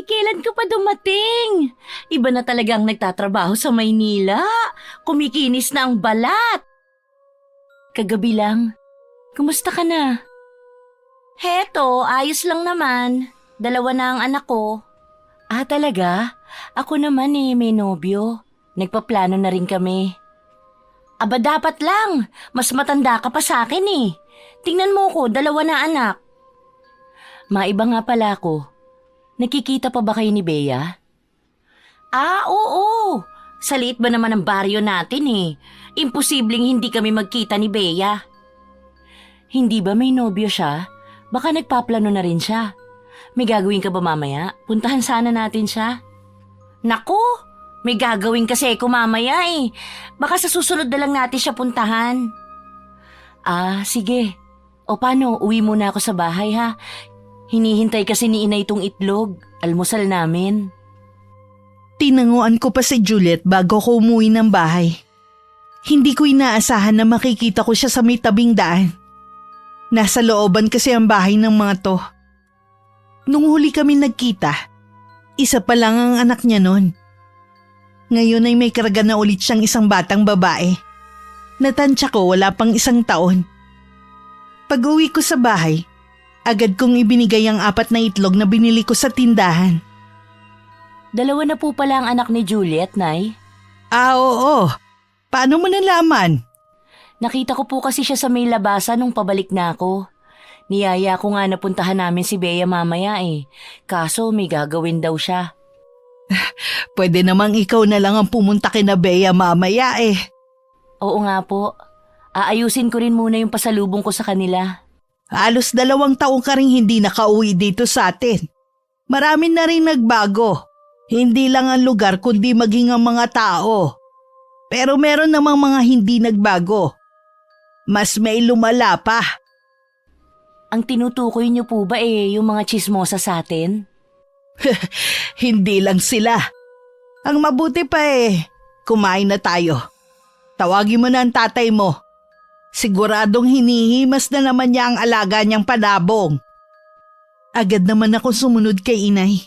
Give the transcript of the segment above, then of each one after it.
kailan ka pa dumating? Iba na talagang nagtatrabaho sa Maynila. Kumikinis na ang balat. Kagabi lang. Kumusta ka na? Heto, ayos lang naman. 2 na ang anak ko. Ah, talaga? Ako naman may nobyo. Nagpaplano na rin kami. Aba, dapat lang. Mas matanda ka pa sa akin Tingnan mo ko, 2 na anak. Maiba nga pala ako. Nakikita pa ba kayo ni Bea? Ah, oo. Sa liit ba naman ang baryo natin Imposibleng hindi kami magkita ni Bea. Hindi ba may nobyo siya? Baka nagpaplano na rin siya. May gagawin ka ba mamaya? Puntahan sana natin siya. Naku, may gagawin kasi ako mamaya Baka sa susunod na lang natin siya puntahan. Ah, sige. O paano, uwi muna ako sa bahay ha. Hinihintay kasi ni Inay itong itlog. Almusal namin. Tinanguan ko pa si Juliet bago ko umuwi ng bahay. Hindi ko inaasahan na makikita ko siya sa may tabing daan. Nasa looban kasi ang bahay ng mga to. Nung huli kami nagkita, isa pa lang ang anak niya noon. Ngayon ay may karga na ulit siyang isang batang babae. Natansya ko wala pang 1 taon. Pag-uwi ko sa bahay, agad kong ibinigay ang 4 na itlog na binili ko sa tindahan. 2 na po pala ang anak ni Juliet, Nay. Ah, oo. Paano mo nalaman? Nakita ko po kasi siya sa may labasan nung pabalik na ako. Niyaya ko nga napuntahan namin si Bea mamaya Kaso may gagawin daw siya. Pwede namang ikaw na lang ang pumunta kina Bea mamaya Oo nga po. Aayusin ko rin muna yung pasalubong ko sa kanila. Halos 2 taon ka rin hindi nakauwi dito sa atin. Marami na rin nagbago. Hindi lang ang lugar kundi maging ang mga tao. Pero meron namang mga hindi nagbago. Mas may lumala pa. Ang tinutukoy niyo po ba yung mga tsismosa sa atin? Hindi lang sila. Ang mabuti pa kumain na tayo. Tawagin mo na ang tatay mo. Siguradong hinihimas na naman niya ang alaga niyang panabong. Agad naman ako sumunod kay Inay.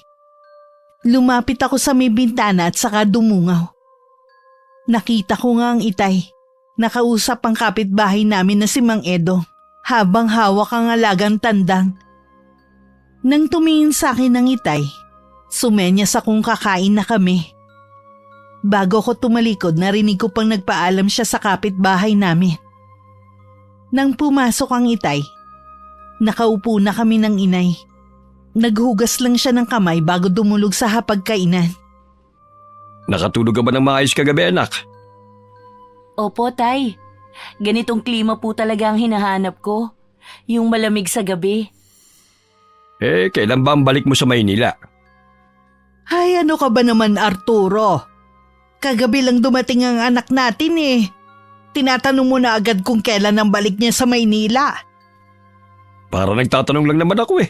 Lumapit ako sa may bintana at saka dumungaw. Nakita ko nga ang Itay. Nakausap ang kapitbahay namin na si Mang Edo habang hawak ang alagang tandang. Nang tumingin sa akin ng Itay, sumenyas akong kakain na kami. Bago ko tumalikod, narinig ko pang nagpaalam siya sa kapitbahay namin. Nang pumasok ang Itay, nakaupo na kami ng Inay. Naghugas lang siya ng kamay bago dumulog sa hapagkainan. Nakatulog ka ba ng maayos kagabi, anak? Opo, Tay. Ganitong klima po talaga ang hinahanap ko. Yung malamig sa gabi. Kailan ba ang balik mo sa Maynila? Ay, ano ka ba naman, Arturo? Kagabi lang dumating ang anak natin Tinatanong mo na agad kung kailan ang balik niya sa Maynila. Para nagtatanong lang naman ako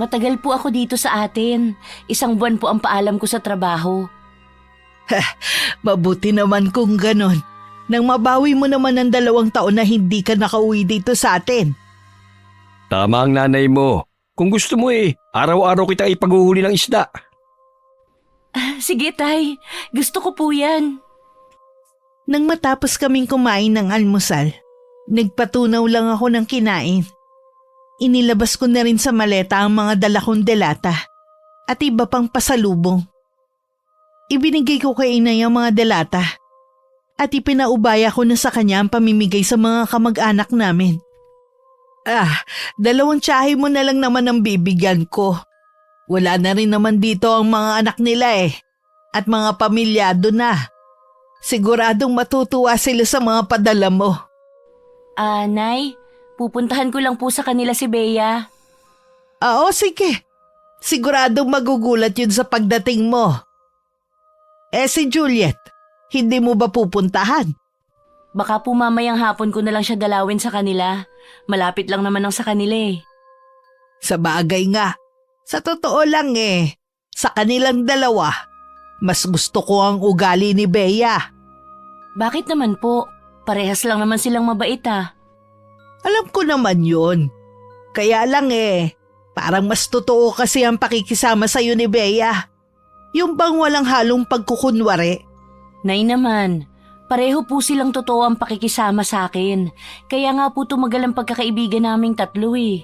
Matagal po ako dito sa atin. 1 buwan po ang paalam ko sa trabaho. Mabuti naman kung ganon. Nang mabawi mo naman ang 2 taon na hindi ka nakauwi dito sa atin. Tama ang nanay mo. Kung gusto mo araw-araw kita ipaghuhuli ng isda. Sige, Tay. Gusto ko po yan. Nang matapos kaming kumain ng almusal, nagpatunaw lang ako ng kinain. Inilabas ko na rin sa maleta ang mga dala kong delata at iba pang pasalubong. Ibinigay ko kay Inay ang mga delata at ipinaubaya ko na sa kanya ang pamimigay sa mga kamag-anak namin. 2 tsahe mo na lang naman ang bibigyan ko. Wala na rin naman dito ang mga anak nila at mga pamilyado na. Siguradong matutuwa sila sa mga padala mo. Nay, pupuntahan ko lang po sa kanila si Bea. Oo, sige. Siguradong magugulat yun sa pagdating mo. Si Juliet, hindi mo ba pupuntahan? Baka po mamayang hapon ko na lang siya dalawin sa kanila. Malapit lang naman ang sa kanila Sa bagay nga. Sa totoo lang sa kanilang dalawa, mas gusto ko ang ugali ni Bea. Bakit naman po? Parehas lang naman silang mabait Alam ko naman yun. Kaya lang Parang mas totoo kasi ang pakikisama sa'yo ni Bea. Yung bang walang halong pagkukunwari. Nay naman, pareho po silang totoo ang pakikisama sa akin. Kaya nga po tumagal ang pagkakaibigan naming tatlo eh.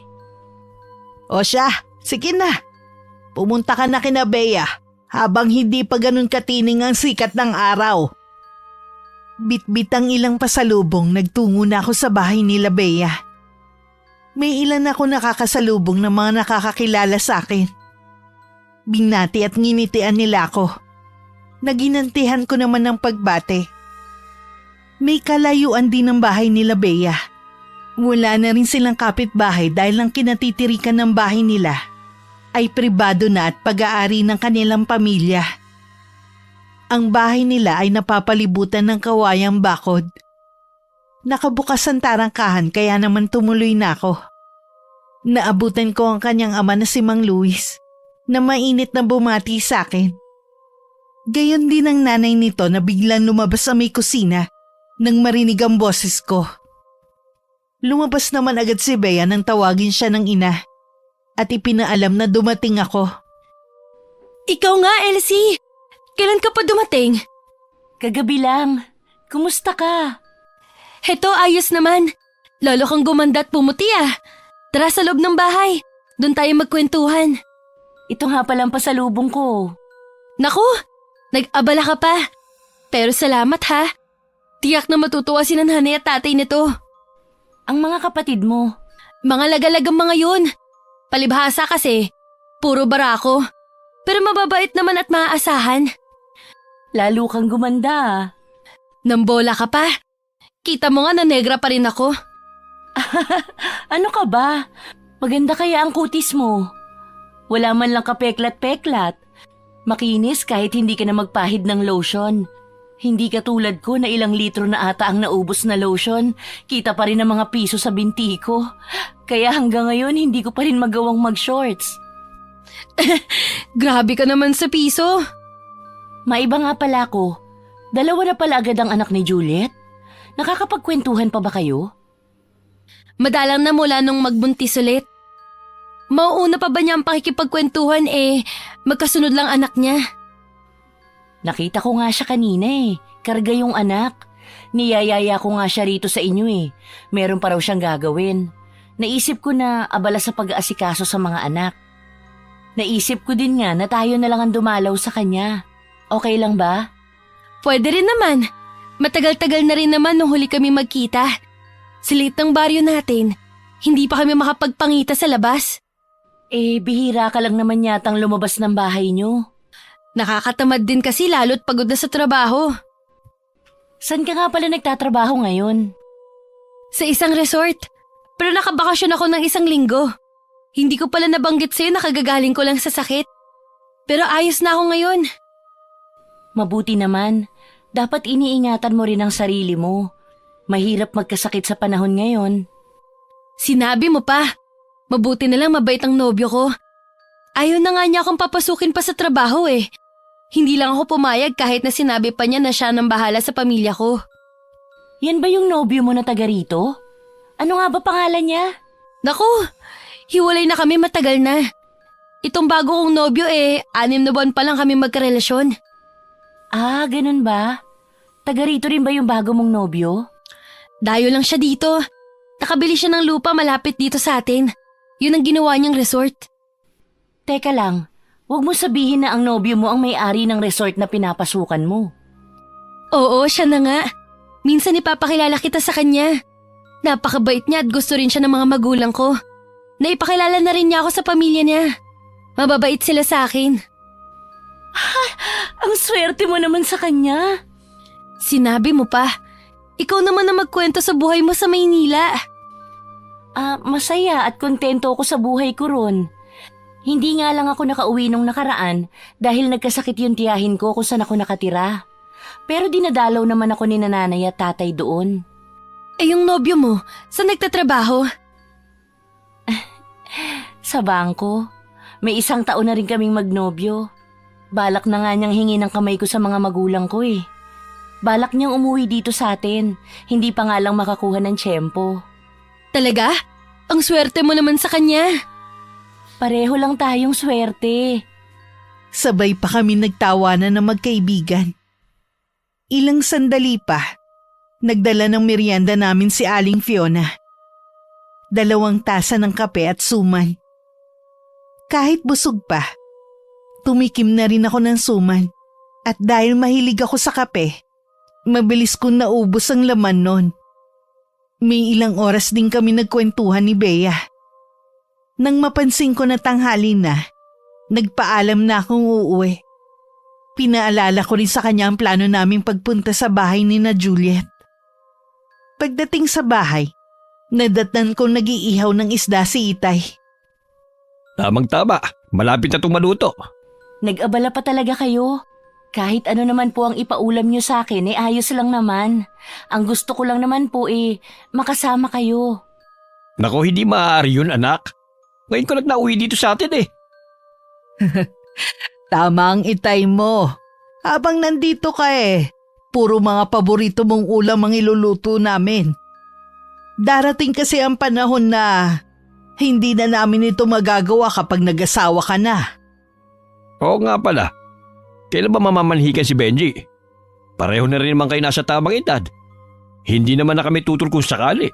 O siya, sige na. Pumunta ka na kina Bea habang hindi pa ganun katining ang sikat ng araw. Bitbit ang ilang pasalubong, nagtungo na ako sa bahay nila Bea. May ilan ako nakakasalubong na mga nakakakilala sa akin. Binati at nginitian nila ako. Naginantihan ko naman ng pagbate. May kalayuan din ng bahay nila Bea. Wala na rin silang kapitbahay dahil ang kinatitirikan ng bahay nila ay pribado na at pag-aari ng kanilang pamilya. Ang bahay nila ay napapalibutan ng kawayang bakod. Nakabukas ang tarangkahan kaya naman tumuloy na ako. Naabutan ko ang kanyang ama na si Mang Luis na mainit na bumati sa akin. Gayon din ang nanay nito na biglang lumabas sa may kusina nang marinig ang boses ko. Lumabas naman agad si Bea nang tawagin siya ng ina at ipinaalam na dumating ako. Ikaw nga, Elsie! Kailan ka pa dumating? Kagabi lang. Kumusta ka? Heto, ayos naman. Lalo kang gumanda at pumuti ah. Tara sa loob ng bahay. Doon tayo magkwentuhan. Ito nga palang pasalubong ko. Naku, nag-abala ka pa. Pero salamat ha. Tiyak na matutuwa si nanay at tatay nito. Ang mga kapatid mo. Mga lagalagang mga yun. Palibhasa kasi, puro barako. Pero mababait naman at maaasahan. Lalo kang gumanda. Nambola ka pa. Kita mo nga na negra pa rin ako. Ano ka ba? Maganda kaya ang kutis mo. Wala man lang kapeklat-peklat. Makinis kahit hindi ka na magpahid ng lotion. Hindi katulad ko na ilang litro na ata ang naubos na lotion. Kita pa rin ang mga piso sa binti ko. Kaya hanggang ngayon hindi ko pa rin magawang mag-shorts. Grabe ka naman sa piso. Maiba nga pala ko. Dalawa na pala agad ang anak ni Juliet. Nakakapagkwentuhan pa ba kayo? Madalang na mula nung magbuntis ulit. Mauuna pa ba niya ang pakikipagkwentuhan magkasunod lang anak niya? Nakita ko nga siya kanina Karga yung anak. Niyayaya ko nga siya rito sa inyo Meron pa raw siyang gagawin. Naisip ko na abala sa pag-aasikaso sa mga anak. Naisip ko din nga na tayo na lang ang dumalaw sa kanya. Okay lang ba? Pwede rin naman. Matagal-tagal na rin naman nung huli kami magkita. Sa liit ng baryo natin, hindi pa kami makapagpangita sa labas. Bihira ka lang naman yatang lumabas ng bahay niyo. Nakakatamad din kasi lalo't pagod na sa trabaho. San ka nga pala nagtatrabaho ngayon? Sa isang resort. Pero nakabakasyon ako ng 1 linggo. Hindi ko pala nabanggit sa'yo na kagagaling ko lang sa sakit. Pero ayos na ako ngayon. Mabuti naman. Dapat iniingatan mo rin ang sarili mo. Mahirap magkasakit sa panahon ngayon. Sinabi mo pa. Mabuti na lang mabait ang nobyo ko. Ayaw na nga niya akong papasukin pa sa trabaho Hindi lang ako pumayag kahit na sinabi pa niya na siya nang bahala sa pamilya ko. Yan ba yung nobyo mo na taga rito? Ano nga ba pangalan niya? Naku, hiwalay na kami matagal na. Itong bago kong nobyo 6 na buwan pa lang kami magkarelasyon. Ah, ganun ba? Taga rito rin ba yung bago mong nobyo? Dayo lang siya dito. Nakabili siya ng lupa malapit dito sa atin. Yun ang ginawa niyang resort. Teka lang, huwag mo sabihin na ang nobyo mo ang may-ari ng resort na pinapasukan mo. Oo, siya na nga. Minsan ipapakilala kita sa kanya. Napakabait niya at gusto rin siya ng mga magulang ko. Naipakilala na rin niya ako sa pamilya niya. Mababait sila sa akin. Ang swerte mo naman sa kanya. Sinabi mo pa. Ikaw naman na magkwento sa buhay mo sa Maynila. Masaya at kontento ako sa buhay ko ron. Hindi nga lang ako nakauwi nung nakaraan dahil nagkasakit yung tiyahin ko kung saan ako nakatira. Pero dinadalaw naman ako ni nanay at tatay doon. Yung nobyo mo, saan nagtatrabaho? Sa bangko. May 1 taon na rin kaming magnobyo. Balak na nga niyang hingi ng kamay ko sa mga magulang ko Balak niyang umuwi dito sa atin. Hindi pa nga lang makakuha ng tiyempo. Talaga? Ang swerte mo naman sa kanya. Pareho lang tayong swerte. Sabay pa kami nagtawanan na magkaibigan. Ilang sandali pa, nagdala ng merienda namin si Aling Fiona. 2 tasa ng kape at suman. Kahit busog pa, tumikim na rin ako ng suman. At dahil mahilig ako sa kape, mabilis kong naubos ang laman nun. May ilang oras din kami nagkwentuhan ni Bea. Nang mapansin ko na tanghali na, nagpaalam na akong uuwi. Pinaalala ko rin sa kanya ang plano naming pagpunta sa bahay ni na Juliet. Pagdating sa bahay, nadatnan kong nag-iihaw ng isda si Itay. Tamang-tama, malapit na itong maluto. Nag-abala pa talaga kayo. Kahit ano naman po ang ipaulam niyo sa akin, ayos lang naman. Ang gusto ko lang naman po makasama kayo. Nako, hindi maaari yun, anak. Ngayon ko lang nauwi dito sa atin eh. Tama ang Itay mo. Habang nandito ka puro mga paborito mong ulam ang iluluto namin. Darating kasi ang panahon na hindi na namin ito magagawa kapag nag-asawa ka na. Oo nga pala. Kailan ba mamamanhikan si Benji? Pareho na rin naman kayo nasa tamang edad. Hindi naman na kami tutol kung sakali.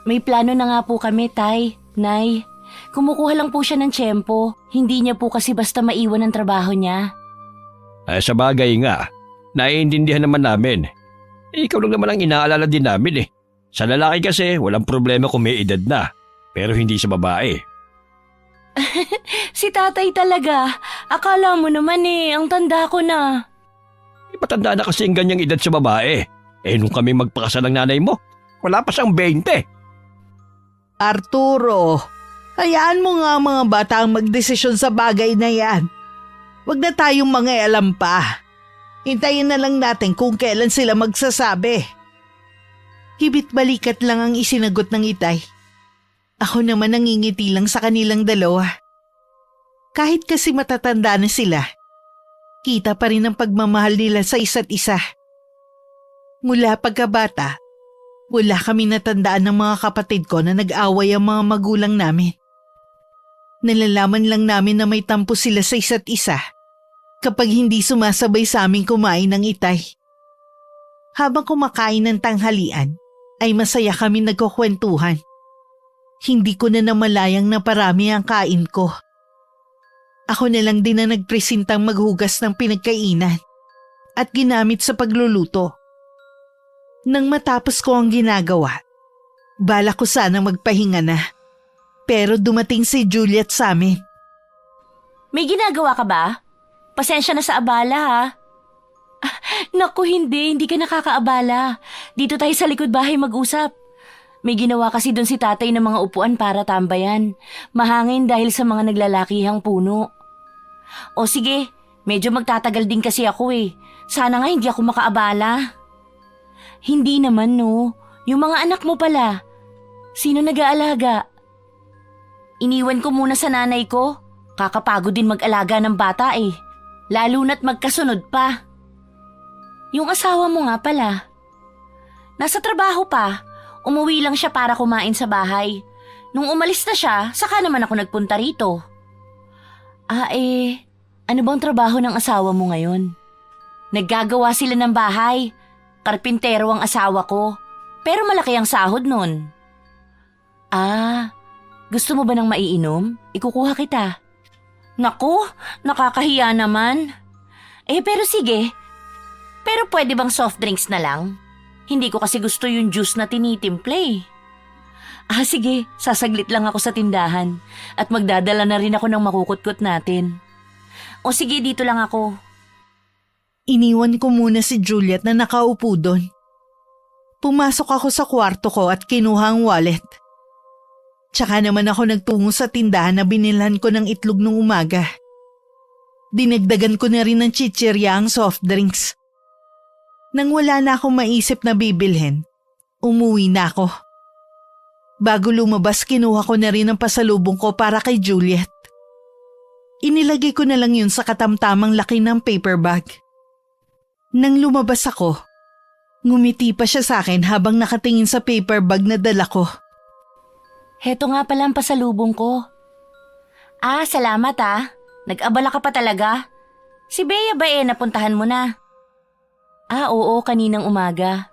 May plano na nga po kami, Tay, Nay. Kumukuha lang po siya ng tiyempo. Hindi niya po kasi basta maiwan ang trabaho niya. Sa bagay nga, naiintindihan naman namin. Ikaw lang naman ang inaalala din namin eh. Sa lalaki kasi, walang problema kung may edad na. Pero hindi sa babae. Si tatay talaga. Akala mo naman ang tanda ko na. Ipatanda na kasi ang ganyang edad sa babae. Nung kami magpakasal ng nanay mo, wala pa siyang 20. Arturo, hayaan mo nga ang mga bata ang magdesisyon sa bagay na yan. Huwag na tayong mangialam pa. Hintayin na lang natin kung kailan sila magsasabi. Hibit balikat lang ang isinagot ng Itay. Ako naman nangingiti lang sa kanilang dalawa. Kahit kasi matatanda na sila, kita pa rin ang pagmamahal nila sa isa't isa. Mula pagkabata, wala kami natandaan ng mga kapatid ko na nag-away ang mga magulang namin. Nalalaman lang namin na may tampo sila sa isa't isa kapag hindi sumasabay sa aming kumain ng Itay. Habang kumakain ng tanghalian, ay masaya kami nagkukwentuhan. Hindi ko na namalayang naparami ang kain ko. Ako na lang din na nagpresintang maghugas ng pinagkainan at ginamit sa pagluluto. Nang matapos ko ang ginagawa, balak ko sana magpahinga na. Pero dumating si Juliet sa amin. May ginagawa ka ba? Pasensya na sa abala ha. Naku hindi ka nakakaabala. Dito tayo sa likod bahay mag-usap. May ginawa kasi doon si tatay ng mga upuan para tambayan. Mahangin dahil sa mga naglalakihang puno. O sige, medyo magtatagal din kasi ako Sana nga hindi ako makaabala. Hindi naman no, yung mga anak mo pala. Sino nag-aalaga? Iniwan ko muna sa nanay ko. Kakapagod din mag-alaga ng bata Lalo na't magkasunod pa. Yung asawa mo nga pala. Nasa trabaho pa. Umuwi lang siya para kumain sa bahay. Nung umalis na siya, saka naman ako nagpunta rito. Ano bang trabaho ng asawa mo ngayon? Naggagawa sila ng bahay. Karpintero ang asawa ko. Pero malaki ang sahod nun. Gusto mo ba ng maiinom? Ikukuha kita. Naku, nakakahiya naman. Pero sige. Pero pwede bang soft drinks na lang? Hindi ko kasi gusto yung juice na tinitimple sige, sasaglit lang ako sa tindahan at magdadala na rin ako ng makukutkot natin. O sige, dito lang ako. Iniwan ko muna si Juliet na nakaupo doon. Pumasok ako sa kwarto ko at kinuha ang wallet. Tsaka naman ako nagtungo sa tindahan na binilhan ko ng itlog nung umaga. Dinagdagan ko na rin ng chichirya ang soft drinks. Nang wala na akong maisip na bibilhin, umuwi na ako. Bago lumabas, kinuha ko na rin ang pasalubong ko para kay Juliet. Inilagay ko na lang yun sa katamtamang laki ng paper bag. Nang lumabas ako, ngumiti pa siya sa akin habang nakatingin sa paper bag na dala ko. Heto nga pala ang pasalubong ko. Salamat Nag-abala ka pa talaga. Si Bea ba napuntahan mo na? Oo, kaninang umaga.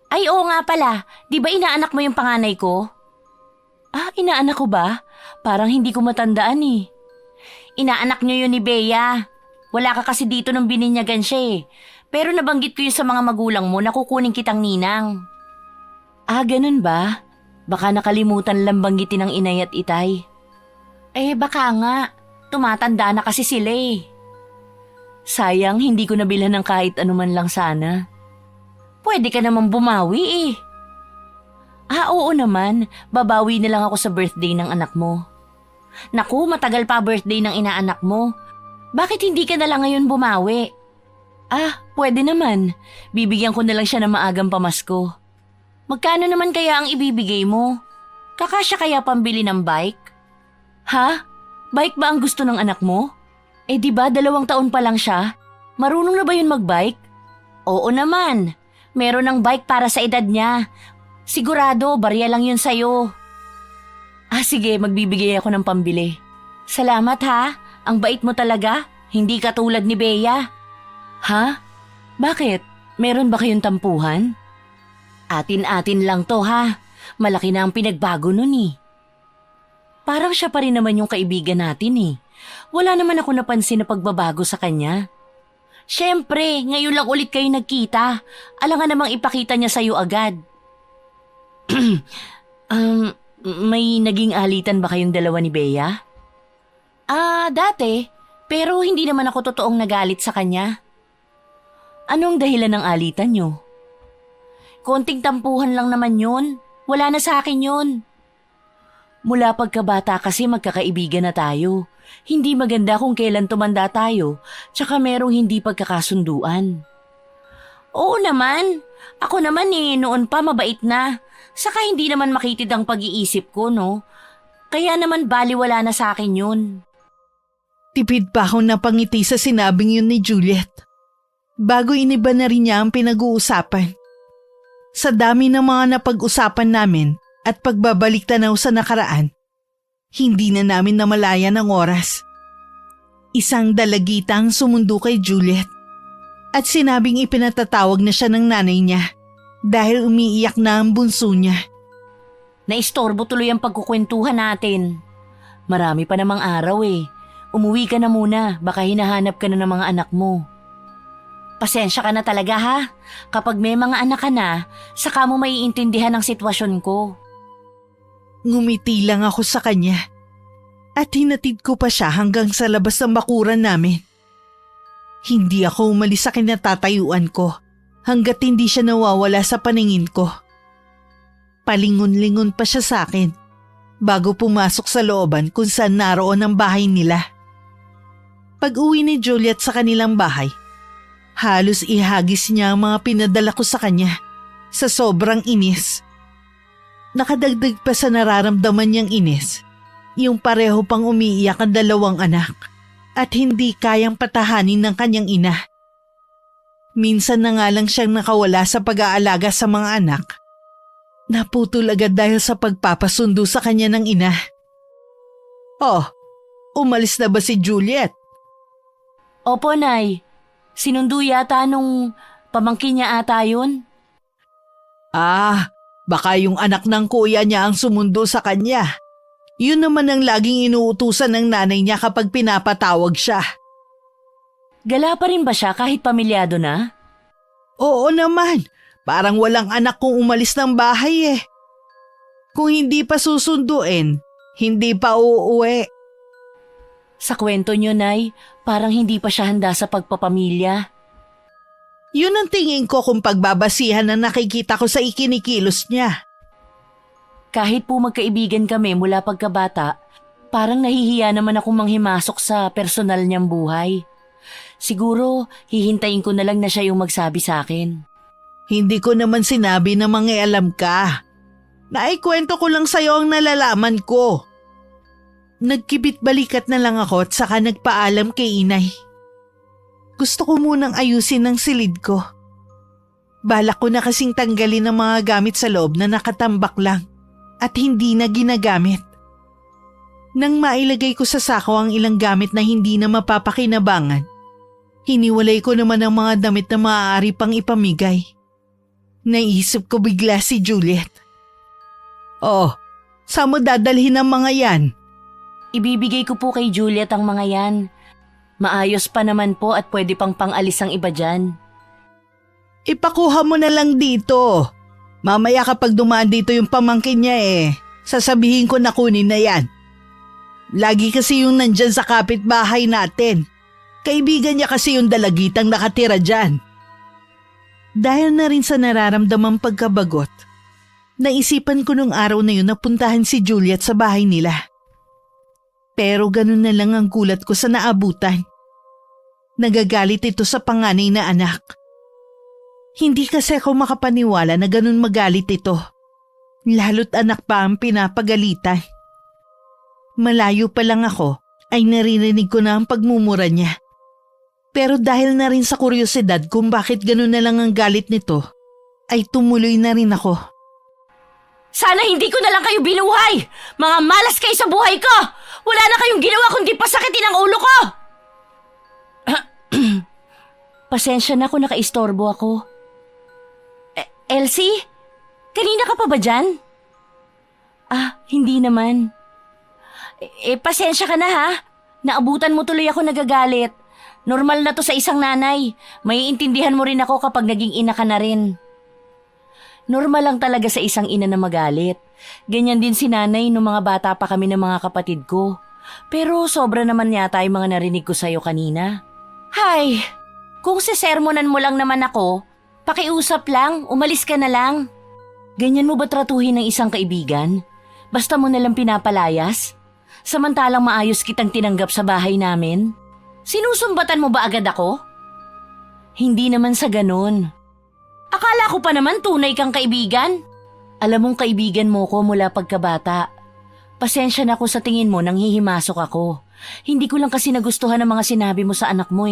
Ay, oo nga pala. Di ba inaanak mo yung panganay ko? Inaanak ko ba? Parang hindi ko matandaan eh. Inaanak niyo yun ni Bea. Wala ka kasi dito nung bininyagan siya eh. Pero nabanggit ko yun sa mga magulang mo na kukunin kitang ninang. Ganun ba? Baka nakalimutan lang banggitin ng inay at itay. Baka nga. Tumatanda na kasi sila eh. Sayang, hindi ko nabilhan ng kahit anuman lang sana. Pwede ka naman bumawi eh. Oo naman. Babawi na lang ako sa birthday ng anak mo. Naku, matagal pa birthday ng inaanak mo. Bakit hindi ka na lang ngayon bumawi? Pwede naman. Bibigyan ko na lang siya ng maagang pamasko. Magkano naman kaya ang ibibigay mo? Kakasya kaya pambili ng bike? Bike ba ang gusto ng anak mo? Di ba 2 taon pa lang siya? Marunong na ba yun magbike? Oo naman. Meron ng bike para sa edad niya. Sigurado, barya lang yun sa'yo. Sige, magbibigay ako ng pambili. Salamat ang bait mo talaga. Hindi katulad ni Bea. Bakit? Meron ba kayong tampuhan? Atin-atin lang to Malaki na ang pinagbago nun eh. Parang siya pa rin naman yung kaibigan natin eh. Wala naman ako napansin na pagbabago sa kanya. Siyempre, ngayon lang ulit kayo nagkita. Alangan namang ipakita niya sa'yo agad. May naging alitan ba kayong dalawa ni Bea? Dati. Pero hindi naman ako totoong nagalit sa kanya. Anong dahilan ng alitan niyo? Konting tampuhan lang naman yun. Wala na sa akin yun. Mula pagkabata kasi magkakaibigan na tayo. Hindi maganda kung kailan tumanda tayo, tsaka merong hindi pagkakasunduan. Oo naman. Ako naman noon pa mabait na. Saka hindi naman makitid ang pag-iisip ko, no? Kaya naman baliwala na sa akin yun. Tipid pa akong napangiti sa sinabing yun ni Juliet. Bago iniba na rin niya ang pinag-uusapan. Sa dami ng mga napag-usapan namin at pagbabalik tanaw sa nakaraan, hindi na namin namalayan ang oras. Isang dalagitang sumundo kay Juliet at sinabing ipinatatawag na siya ng nanay niya dahil umiiyak na ang bunso niya. Naistorbo tuloy ang pagkukwentuhan natin. Marami pa namang araw eh. Umuwi ka na muna, baka hinahanap ka na ng mga anak mo. Pasensya ka na talaga Kapag may mga anak ka na, saka mo maiintindihan ang sitwasyon ko. Ngumiti lang ako sa kanya at hinatid ko pa siya hanggang sa labas ng bakuran namin. Hindi ako umalis sa kinatatayuan ko hanggat hindi siya nawawala sa paningin ko. Palingon-lingon pa siya sa akin bago pumasok sa looban kung saan naroon ang bahay nila. Pag-uwi ni Juliet sa kanilang bahay, halos ihagis niya ang mga pinadala ko sa kanya sa sobrang inis. Nakadagdag pa sa nararamdaman niyang inis, yung pareho pang umiiyak ang 2 anak at hindi kayang patahanin ng kanyang ina. Minsan na nga lang siyang nakawala sa pag-aalaga sa mga anak. Naputol agad dahil sa pagpapasundo sa kanya ng ina. Umalis na ba si Juliet? Opo, Nay. Sinundo yata nung pamangkin niya ata yun. Baka yung anak ng kuya niya ang sumundo sa kanya. Yun naman ang laging inuutusan ng nanay niya kapag pinapatawag siya. Gala pa rin ba siya kahit pamilyado na? Oo naman. Parang walang anak kung umalis ng bahay eh. Kung hindi pa susunduin, hindi pa uuwi. Sa kwento niyo, Nay, parang hindi pa siya handa sa pagpapamilya. Yun ang tingin ko kung pagbabasihan na nakikita ko sa ikinikilos niya. Kahit po magkaibigan kami mula pagkabata, parang nahihiya naman akong manghimasok sa personal niyang buhay. Siguro, hihintayin ko na lang na siya yung magsabi sa akin. Hindi ko naman sinabi na mangialam ka. Naikwento ko lang sa'yo ang nalalaman ko. Nagkibit balikat na lang ako at saka nagpaalam kay inay. Gusto ko munang ayusin ang silid ko. Balak ko na kasing tanggalin ang mga gamit sa loob na nakatambak lang at hindi na ginagamit. Nang mailagay ko sa sako ang ilang gamit na hindi na mapapakinabangan, hiniwalay ko naman ang mga damit na maaari pang ipamigay. Naisip ko bigla si Juliet. Oh, saan mo dadalhin ang mga yan? Ibibigay ko po kay Juliet ang mga yan. Maayos pa naman po at pwede pang pangalis ang iba dyan. Ipakuha mo na lang dito. Mamaya kapag dumaan dito yung pamangkin niya sasabihin ko na kunin na yan. Lagi kasi yung nandyan sa kapitbahay natin. Kaibigan niya kasi yung dalagitang nakatira dyan. Dahil na rin sa nararamdamang pagkabagot, naisipan ko nung araw na yun na puntahan si Juliet sa bahay nila. Pero ganun na lang ang gulat ko sa naabutan. Nagagalit ito sa panganay na anak. Hindi kasi ako makapaniwala na ganun magalit ito. Lalo't anak pa ang pinapagalitan. Malayo pa lang ako ay naririnig ko na ang pagmumura niya. Pero dahil na rin sa kuryosidad kung bakit ganun na lang ang galit nito, ay tumuloy na rin ako. Sana hindi ko na lang kayo binuhay! Mga malas kayo sa buhay ko! Wala na kayong ginawa kundi pasakitin ang ulo ko! Pasensya na kung nakaistorbo ako. Elsie? Kanina ka pa ba dyan? Hindi naman. Pasensya ka na ha. Naabutan mo tuloy ako nagagalit. Normal na to sa isang nanay. Maiintindihan mo rin ako kapag naging ina ka na rin. Normal lang talaga sa isang ina na magalit. Ganyan din si nanay nung mga bata pa kami ng mga kapatid ko. Pero sobra naman yata yung mga narinig ko sa'yo kanina. Hay, kung sisermonan mo lang naman ako, pakiusap lang, umalis ka na lang. Ganyan mo ba tratuhin ng isang kaibigan? Basta mo nalang pinapalayas? Samantalang maayos kitang tinanggap sa bahay namin? Sinusumbatan mo ba agad ako? Hindi naman sa ganun. Akala ko pa naman tunay kang kaibigan. Alam mong kaibigan mo ko mula pagkabata. Pasensya na kung sa tingin mo nang hihimasok ako. Hindi ko lang kasi nagustuhan ang mga sinabi mo sa anak mo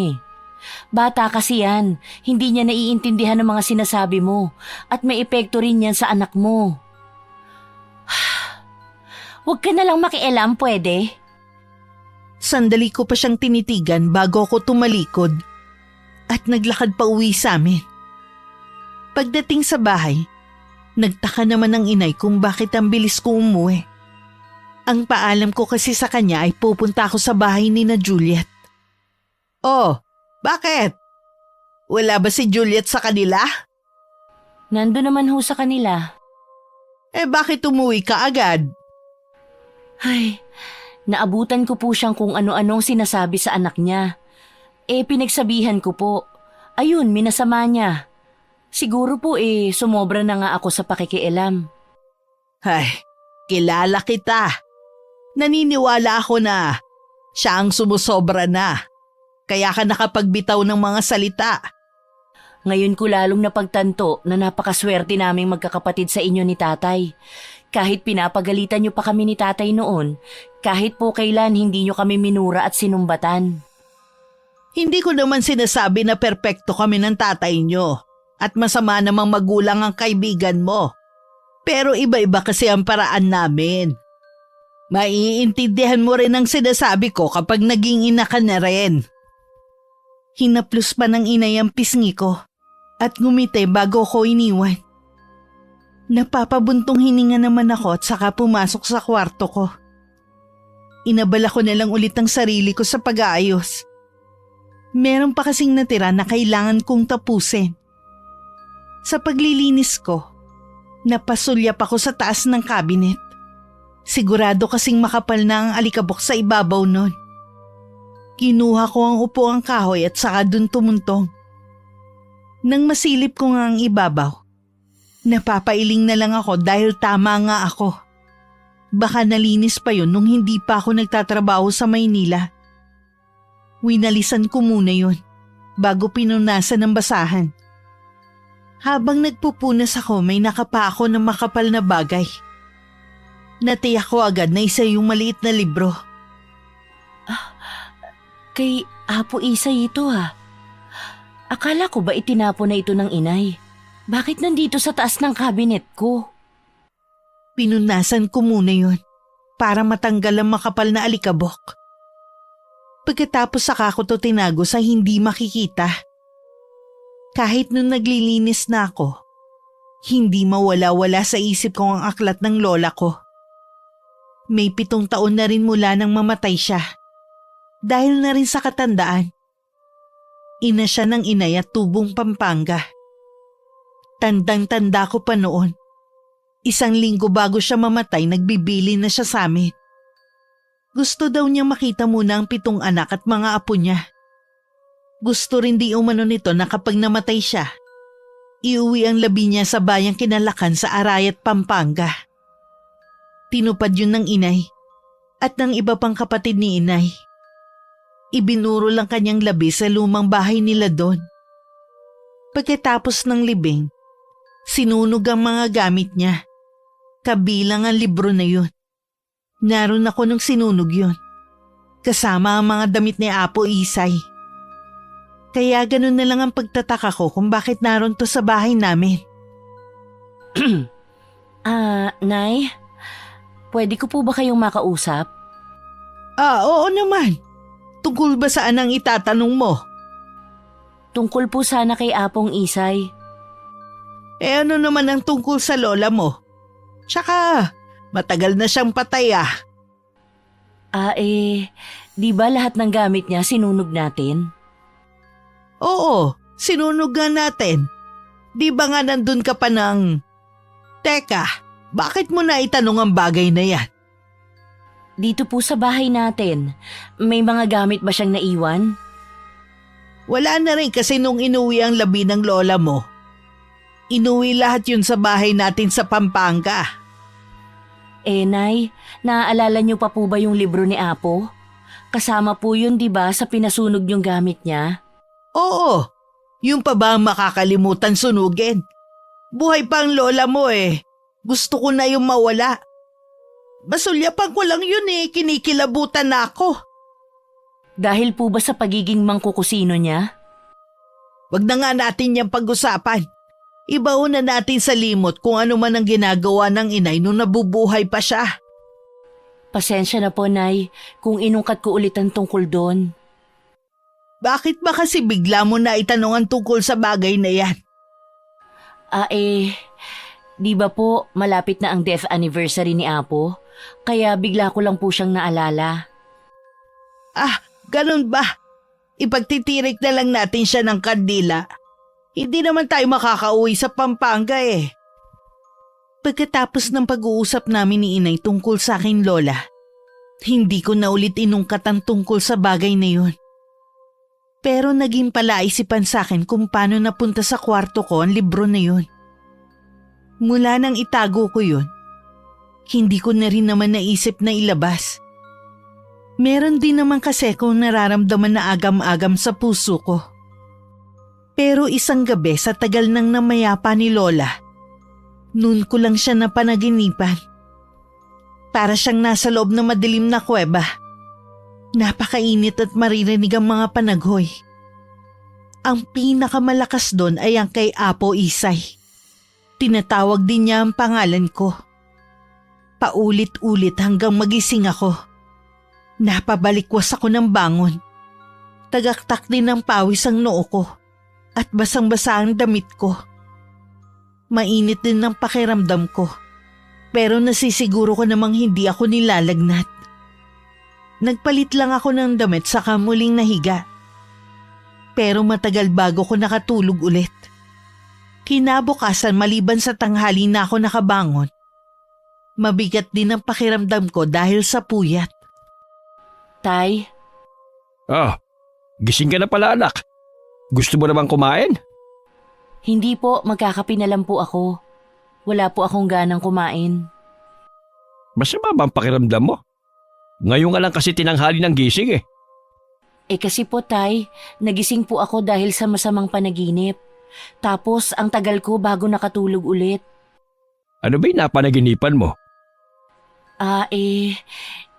Bata kasi yan. Hindi niya naiintindihan ang mga sinasabi mo. At may epekto rin yan sa anak mo. Huwag ka na lang makialam, pwede? Sandali ko pa siyang tinitigan bago ako tumalikod at naglakad pa uwi sa amin. Pagdating sa bahay, nagtaka naman ang inay kung bakit ang bilis ko umuwi. Ang paalam ko kasi sa kanya ay pupunta ako sa bahay ni na Juliet. Oh, bakit? Wala ba si Juliet sa kanila? Nando naman ho sa kanila. Bakit umuwi ka agad? Ay, naabutan ko po siyang kung ano-anong sinasabi sa anak niya. Pinagsabihan ko po. Ayun, minasama niya. Siguro po sumobra na nga ako sa pakikialam. Ay, kilala kita. Naniniwala ako na siya ang sumusobra na. Kaya ka nakapagbitaw ng mga salita. Ngayon ko lalong napagtanto na napakaswerte naming magkakapatid sa inyo ni tatay. Kahit pinapagalitan niyo pa kami ni tatay noon, kahit po kailan hindi niyo kami minura at sinumbatan. Hindi ko naman sinasabi na perpekto kami ng tatay niyo at masama namang magulang ang kaibigan mo. Pero iba-iba kasi ang paraan namin. Maiintindihan mo rin ang sinasabi ko kapag naging ina ka na rin. Hinaplos pa ng inay ang pisngi ko at ngumiti bago ko iniwan. Napapabuntong hininga naman ako at saka pumasok sa kwarto ko. Inabala ko na lang ulit ang sarili ko sa pag-aayos. Meron pa kasing natira na kailangan kong tapusin. Sa paglilinis ko, napasulyap ako sa taas ng cabinet. Sigurado kasing makapal na ang alikabok sa ibabaw nun. Kinuha ko ang upuang kahoy at saka dun tumuntong. Nang masilip ko nga ang ibabaw, napapailing na lang ako dahil tama nga ako. Baka nalinis pa yun nung hindi pa ako nagtatrabaho sa Maynila. Winalisan ko muna yun bago pinunasan ng basahan. Habang nagpupunas ako may nakapa ako ng makapal na bagay. Natiyak ko agad na isa yung maliit na libro. Kay Apo Isay ito Akala ko ba itinapon na ito ng inay? Bakit nandito sa taas ng cabinet ko? Pinunasan ko muna yun para matanggal ang makapal na alikabok. Pagkatapos saka ko to tinago sa hindi makikita. Kahit nung naglilinis na ako, hindi mawala-wala sa isip ko ang aklat ng lola ko. May 7 taon na rin mula nang mamatay siya. Dahil na rin sa katandaan. Ina siya ng inay at tubong Pampanga. Tandang-tanda ko pa noon. 1 linggo bago siya mamatay, nagbibili na siya sa amin. Gusto daw niya makita muna ang 7 anak at mga apo niya. Gusto rin di umano nito na kapag namatay siya, iuwi ang labi niya sa bayang Kinalakan sa Arayat, Pampanga. Tinupad yun ng inay at ng iba pang kapatid ni inay. Ibinuro lang kanyang labi sa lumang bahay nila doon. Pagkatapos ng libing, sinunog ang mga gamit niya. Kabilang ang libro na yun. Naroon ako nung sinunog yun. Kasama ang mga damit ni Apo Isay. Kaya ganun na lang ang pagtataka ko kung bakit naroon to sa bahay namin. Nay? Pwede ko po ba kayong makausap? Oo naman. Tungkol ba saan ang itatanong mo? Tungkol po sana kay Apong Isay. Ano naman ang tungkol sa lola mo? Tsaka, matagal na siyang patay ah. Di ba lahat ng gamit niya sinunog natin? Oo, sinunog nga natin. Di ba nga nandun ka pa ng... Teka, bakit mo na itanong ang bagay na yan? Dito po sa bahay natin, may mga gamit ba siyang naiwan? Wala na rin kasi nung inuwi ang labi ng lola mo. Inuwi lahat yun sa bahay natin sa Pampanga. Nay, naaalala niyo pa po ba yung libro ni Apo? Kasama po yun, di ba, sa pinasunog yung gamit niya? Oo, yung pa ba ang makakalimutan sunugin? Buhay pa ang lola mo eh. Gusto ko na yung mawala. Basulyapan ko lang yun eh, kinikilabutan na ako. Dahil po ba sa pagiging mangkukusino niya? Wag na nga natin yung pag-usapan. Ibaon na natin sa limot kung ano man ang ginagawa ng inay nung nabubuhay pa siya. Pasensya na po, Nay, kung inungkat ko ulit ang tungkol doon. Bakit ba kasi bigla mo na itanong ang tungkol sa bagay na yan? Di ba po malapit na ang death anniversary ni Apo? Kaya bigla ko lang po siyang naalala. Ganun ba? Ipagtitirik na lang natin siya ng kandila. Hindi naman tayo makakauwi sa Pampanga eh. Pagkatapos ng pag-uusap namin ni inay tungkol sa aking lola, hindi ko na ulit inungkat ang tungkol sa bagay na yun. Pero naging palaisipan sa akin kung paano napunta sa kwarto ko ang libro na yun. Mula nang itago ko yun, hindi ko na rin naman naisip na ilabas. Meron din naman kasi kung nararamdaman na agam-agam sa puso ko. Pero isang gabi sa tagal nang namayapa ni Lola, noon ko lang siya napanaginipan. Para siyang nasa loob ng madilim na kuweba. Napakainit at maririnig ang mga panaghoy. Ang pinakamalakas doon ay ang kay Apo Isay. Tinatawag din niya ang pangalan ko. Paulit-ulit hanggang magising ako. Napabalikwas ako ng bangon. Tagaktak din ng pawis ang noo ko at basang-basa ang damit ko. Mainit din ang pakiramdam ko, pero nasisiguro ko namang hindi ako nilalagnat. Nagpalit lang ako ng damit saka muling nahiga. Pero matagal bago ko nakatulog ulit. Kinabukasan maliban sa tanghali na ako nakabangon. Mabigat din ang pakiramdam ko dahil sa puyat. Tay? Gising ka na pala anak. Gusto mo namang kumain? Hindi po, magkakape na lang po ako. Wala po akong ganang kumain. Masama ba ang pakiramdam mo? Ngayon nga lang kasi tinanghali ng gising eh. Kasi po, Tay, nagising po ako dahil sa masamang panaginip. Tapos ang tagal ko bago nakatulog ulit. Ano ba yung napanaginipan mo?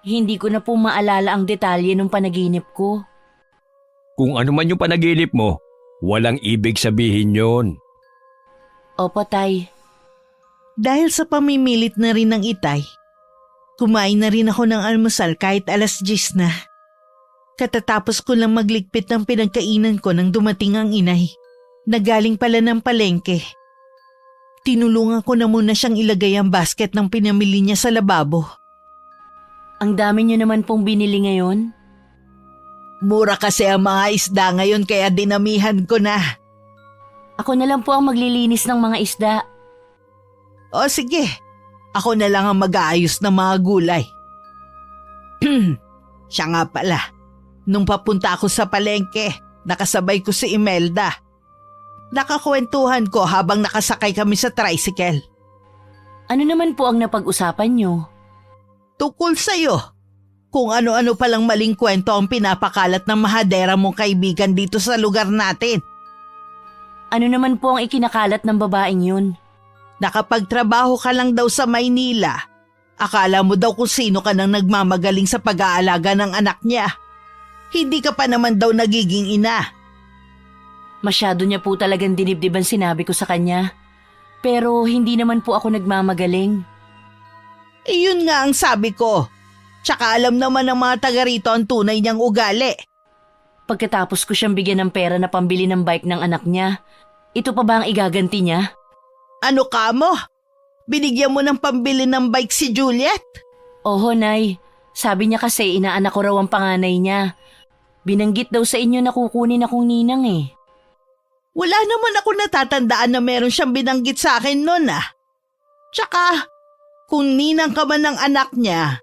Hindi ko na po maalala ang detalye ng panaginip ko. Kung ano man yung panaginip mo, walang ibig sabihin yon. Opo, Tay. Dahil sa pamimilit na rin ng itay, Kumain na rin ako ng almusal kahit 10:00 na. Katatapos ko lang magligpit ng pinagkainan ko nang dumating ang inay, na galing pala ng palengke. Tinulungan ko na muna siyang ilagay ang basket ng pinamili niya sa lababo. Ang dami niyo naman pong binili ngayon. Mura kasi ang mga isda ngayon kaya dinamihan ko na. Ako na lang po ang maglilinis ng mga isda. O sige, ako na lang ang mag-aayos ng mga gulay. Siya nga pala, nung papunta ako sa palengke, nakasabay ko si Imelda. Nakakwentuhan ko habang nakasakay kami sa tricycle. Ano naman po ang napag-usapan niyo? Tukol sa'yo, kung ano-ano palang maling kwento ang pinapakalat ng mahadera mong kaibigan dito sa lugar natin. Ano naman po ang ikinakalat ng babaeng yun? Nakapagtrabaho ka lang daw sa Maynila. Akala mo daw kung sino ka nang nagmamagaling sa pag-aalaga ng anak niya. Hindi ka pa naman daw nagiging ina. Masyado niya po talagang dinibdiban sinabi ko sa kanya. Pero hindi naman po ako nagmamagaling. Iyon nga ang sabi ko. Tsaka alam naman ng mga taga rito ang tunay niyang ugali. Pagkatapos ko siyang bigyan ng pera na pambili ng bike ng anak niya, ito pa ba ang igaganti niya? Ano ka mo? Binigyan mo ng pambili ng bike si Juliet? Oho, Nay. Sabi niya kasi inaanak ko raw ang panganay niya. Binanggit daw sa inyo na kukunin akong ninang eh. Wala naman ako natatandaan na meron siyang binanggit sa akin noon ah. Tsaka, kung ninang ka man ng anak niya,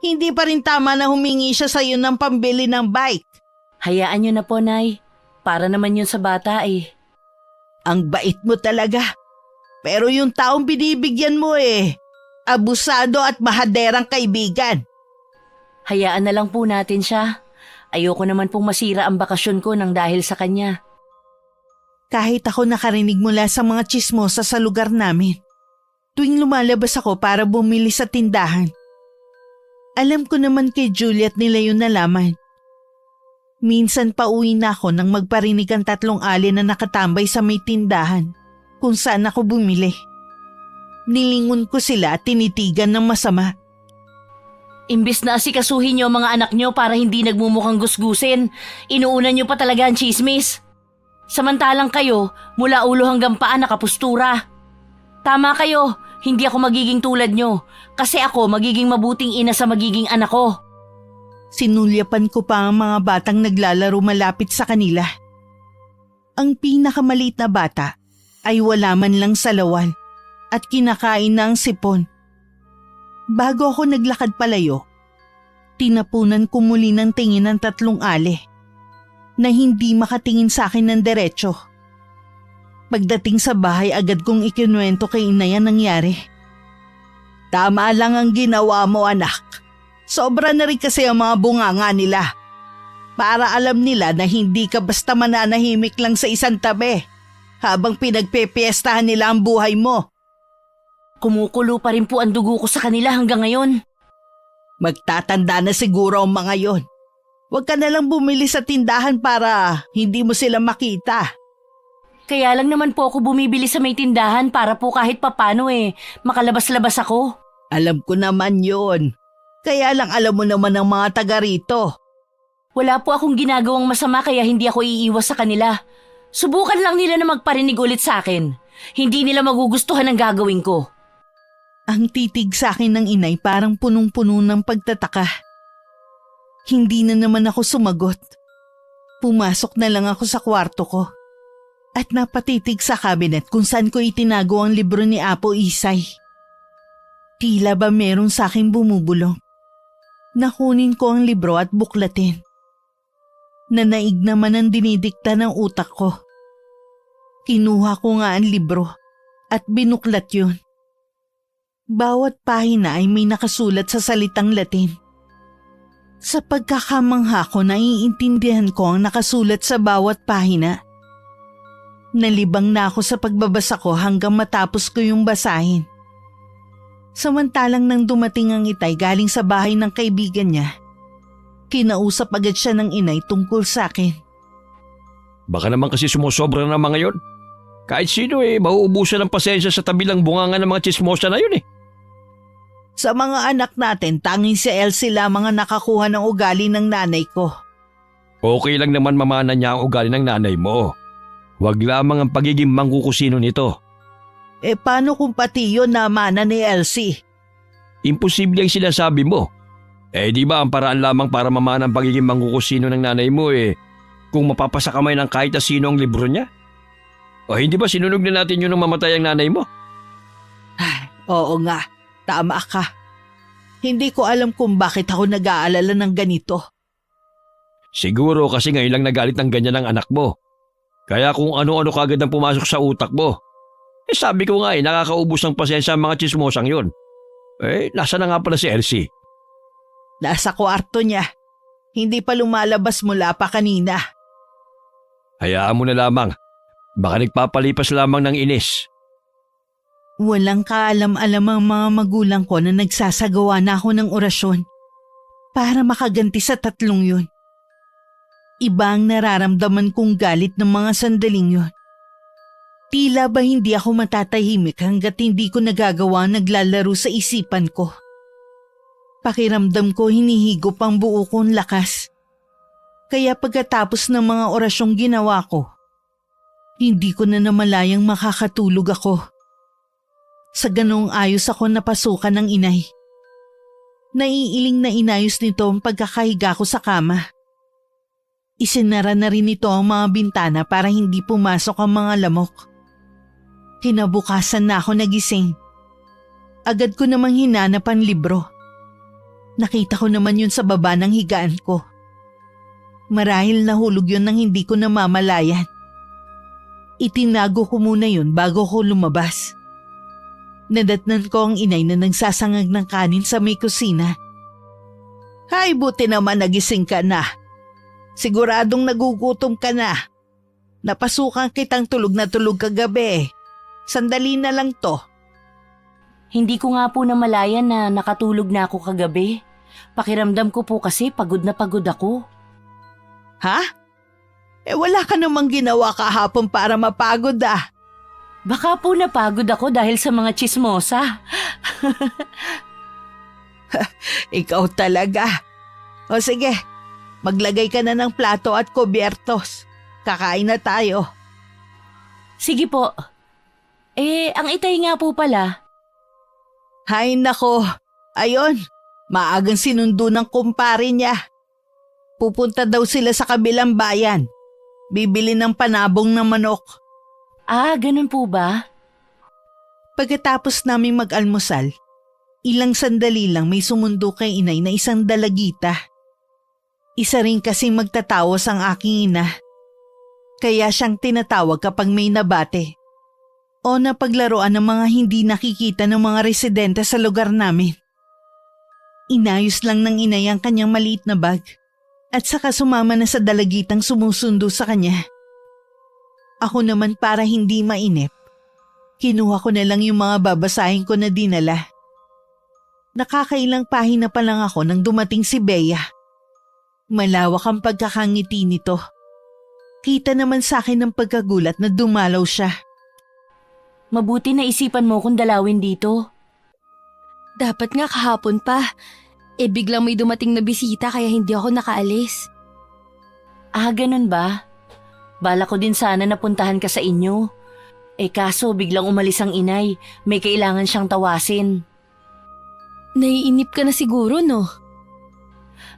hindi pa rin tama na humingi siya sa'yo ng pambili ng bike. Hayaan niyo na po, Nay. Para naman yun sa bata eh. Ang bait mo talaga. Pero yung taong binibigyan mo abusado at mahaderang kaibigan. Hayaan na lang po natin siya. Ayoko naman pong masira ang bakasyon ko nang dahil sa kanya. Kahit ako nakarinig mula sa mga tsismosa sa lugar namin, tuwing lumalabas ako para bumili sa tindahan, alam ko naman kay Juliet nila yun nalaman. Minsan pa uwi na ako nang magparinig ang 3 alin na nakatambay sa may tindahan kung saan ako bumili. Nilingon ko sila at tinitigan ng masama. Imbis na asikasuhin niyo ang mga anak niyo para hindi nagmumukhang gusgusin, inuuna niyo pa talaga ang chismis. Samantalang kayo, mula ulo hanggang paa nakapustura. Tama kayo, hindi ako magiging tulad niyo kasi ako magiging mabuting ina sa magiging anak ko. Sinulyapan ko pa ang mga batang naglalaro malapit sa kanila. Ang pinakamaliit na bata ay wala man lang salawan at kinakain na ang sipon. Bago ako naglakad palayo, tinapunan ko muli ng tingin ng 3 ali na hindi makatingin sa akin ng diretso. Pagdating sa bahay agad kong ikinuwento kay inay ang nangyari. Tama lang ang ginawa mo anak. Sobra na rin kasi ang mga bunganga nila. Para alam nila na hindi ka basta mananahimik lang sa isang tabi habang pinagpepiestahan nila ang buhay mo. Kumukulo pa rin po ang dugo ko sa kanila hanggang ngayon. Magtatanda na siguro ang mga yon. Huwag ka na lang bumili sa tindahan para hindi mo sila makita. Kaya lang naman po ako bumibili sa may tindahan para po kahit papano makalabas-labas ako. Alam ko naman yon. Kaya lang alam mo naman ang mga taga rito. Wala po akong ginagawang masama kaya hindi ako iiwas sa kanila. Subukan lang nila na magparinig ulit sa akin. Hindi nila magugustuhan ang gagawin ko. Ang titig sa akin ng inay parang punong-puno ng pagtataka. Hindi na naman ako sumagot. Pumasok na lang ako sa kwarto ko at napatitig sa cabinet kung saan ko itinago ang libro ni Apo Isay. Tila ba meron sa akin bumubulong. Nakunin ko ang libro at buklatin. Nanaig naman ang dinidikta ng utak ko. Kinuha ko nga ang libro at binuklat yun. Bawat pahina ay may nakasulat sa salitang Latin. Sa pagkakamangha ko, naiintindihan ko ang nakasulat sa bawat pahina. Nalibang na ako sa pagbabasa ko hanggang matapos ko yung basahin. Samantalang nang dumating ang itay galing sa bahay ng kaibigan niya, kinausap agad siya ng inay tungkol sa akin. Baka naman kasi sumusobra na mga yon. Kahit sino mauubusan ng pasensya sa tabi lang bunganga ng mga chismosa na yun . Sa mga anak natin, tanging si Elsie lamang ang nakakuha ng ugali ng nanay ko. Okay lang naman mamana niya ang ugali ng nanay mo. Huwag lamang ang pagiging mangkukusino nito. Paano kung pati yun namana ni Elsie? Imposible ang sinasabi mo. Di ba ang paraan lamang para mamana ang pagiging mangkukusino ng nanay mo kung mapapasa kamay ng kahit na sino ang libro niya? O hindi ba sinunog na natin yun nung mamatay ang nanay mo? Oo nga, tama ka. Hindi ko alam kung bakit ako nag-aalala ng ganito. Siguro kasi ngayon lang nagalit ng ganyan ang anak mo. Kaya kung ano-ano kagad ang pumasok sa utak mo. Sabi ko nga nakakaubos ng pasensya ang mga chismosang yun. Nasa na nga pala si Elsie? Nasa kwarto niya. Hindi pa lumalabas mula pa kanina. Hayaan mo na lamang. Baka nagpapalipas lamang ng inis. Walang kaalam-alam ang mga magulang ko na nagsasagawa na ako ng orasyon para makaganti sa tatlong yun. Iba ang nararamdaman kong galit ng mga sandaling yun. Tila ba hindi ako matatahimik hanggat hindi ko nagagawa naglalaro sa isipan ko. Pakiramdam ko hinihigop ang buo kong lakas. Kaya pagkatapos ng mga orasyong ginawa ko, hindi ko na namalayang makakatulog ako. Sa ganong ayos ako napasukan ng inay. Naiiling na inayos nito ang pagkakahiga ko sa kama. Isinara na rin ito ang mga bintana para hindi pumasok ang mga lamok. Kinabukasan na ako nagising. Agad ko namang hinanap ang libro. Nakita ko naman yun sa baba ng higaan ko. Marahil nahulog yun nang hindi ko namamalayan. Itinago ko muna yun bago ko lumabas. Nadatnan ko ang inay na nagsasangag ng kanin sa may kusina. Hay, buti naman nagising ka na. Siguradong nagugutom ka na. Napasukan kitang tulog na tulog kagabi. Sandali na lang to. Hindi ko nga po namalayan na nakatulog na ako kagabi. Pakiramdam ko po kasi pagod na pagod ako. Ha? Wala ka namang ginawa kahapon para mapagod ah. Baka po napagod ako dahil sa mga chismosa. Ikaw talaga. O sige, maglagay ka na ng plato at kubyertos. Kakain na tayo. Sige po. Ang itay nga po pala. Hay nako, ayon, maagang sinundo ng kumpare niya. Pupunta daw sila sa kabilang bayan. Bibili ng panabong ng manok. Ganun po ba? Pagkatapos naming mag-almusal, ilang sandali lang may sumundo kay inay na isang dalagita. Isa rin kasing magtatawas ang aking ina. Kaya siyang tinatawag kapag may nabate o napaglaruan ng mga hindi nakikita ng mga residente sa lugar namin. Inayos lang ng inay ang kanyang maliit na bag at saka sumama na sa dalagitang sumusundo sa kanya. Ako naman para hindi mainip, kinuha ko na lang yung mga babasahin ko na dinala. Nakakailang pahina pa lang ako nang dumating si Bea. Malawak ang pagkakangiti nito. Kita naman sa akin ng pagkagulat na dumalaw siya. Mabuti na isipan mo kung dalawin dito. Dapat nga kahapon pa. Biglang may dumating na bisita kaya hindi ako nakaalis. Ganun ba? Bala ko din sana napuntahan ka sa inyo. Kaso biglang umalis ang inay. May kailangan siyang tawasin. Naiinip ka na siguro, no?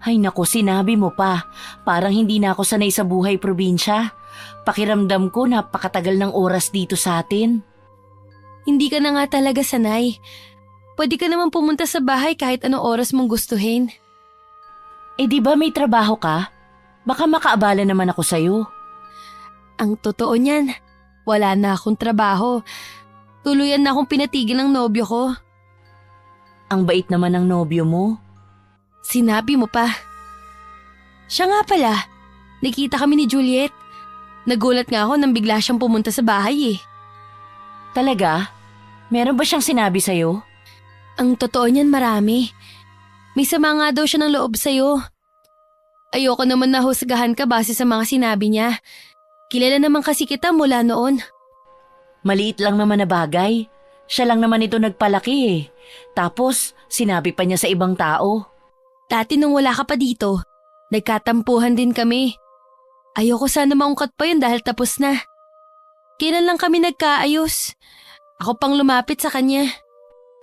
Ay nako, sinabi mo pa. Parang hindi na ako sanay sa buhay probinsya. Pakiramdam ko napakatagal ng oras dito sa atin. Hindi ka na nga talaga sanay. Pwede ka naman pumunta sa bahay kahit anong oras mong gustuhin. Di ba may trabaho ka? Baka makaabala naman ako sa'yo. Ang totoo niyan, wala na akong trabaho. Tuluyan na akong pinatigil ng nobyo ko. Ang bait naman ng nobyo mo. Sinabi mo pa. Siya nga pala, nakita kami ni Juliet. Nagulat nga ako nang bigla siyang pumunta sa bahay eh. Talaga? Meron ba siyang sinabi sa'yo? Ang totoo niyan marami. May sama nga daw siya ng loob sa'yo. Ayoko naman nahusgahan ka base sa mga sinabi niya. Kilala naman kasi kita mula noon. Maliit lang naman na bagay. Siya lang naman ito nagpalaki eh. Tapos, sinabi pa niya sa ibang tao. Dati nung wala ka pa dito, nagkatampuhan din kami. Ayoko sana maungkat pa yun dahil tapos na. Kailan lang kami nagkaayos. Ako pang lumapit sa kanya.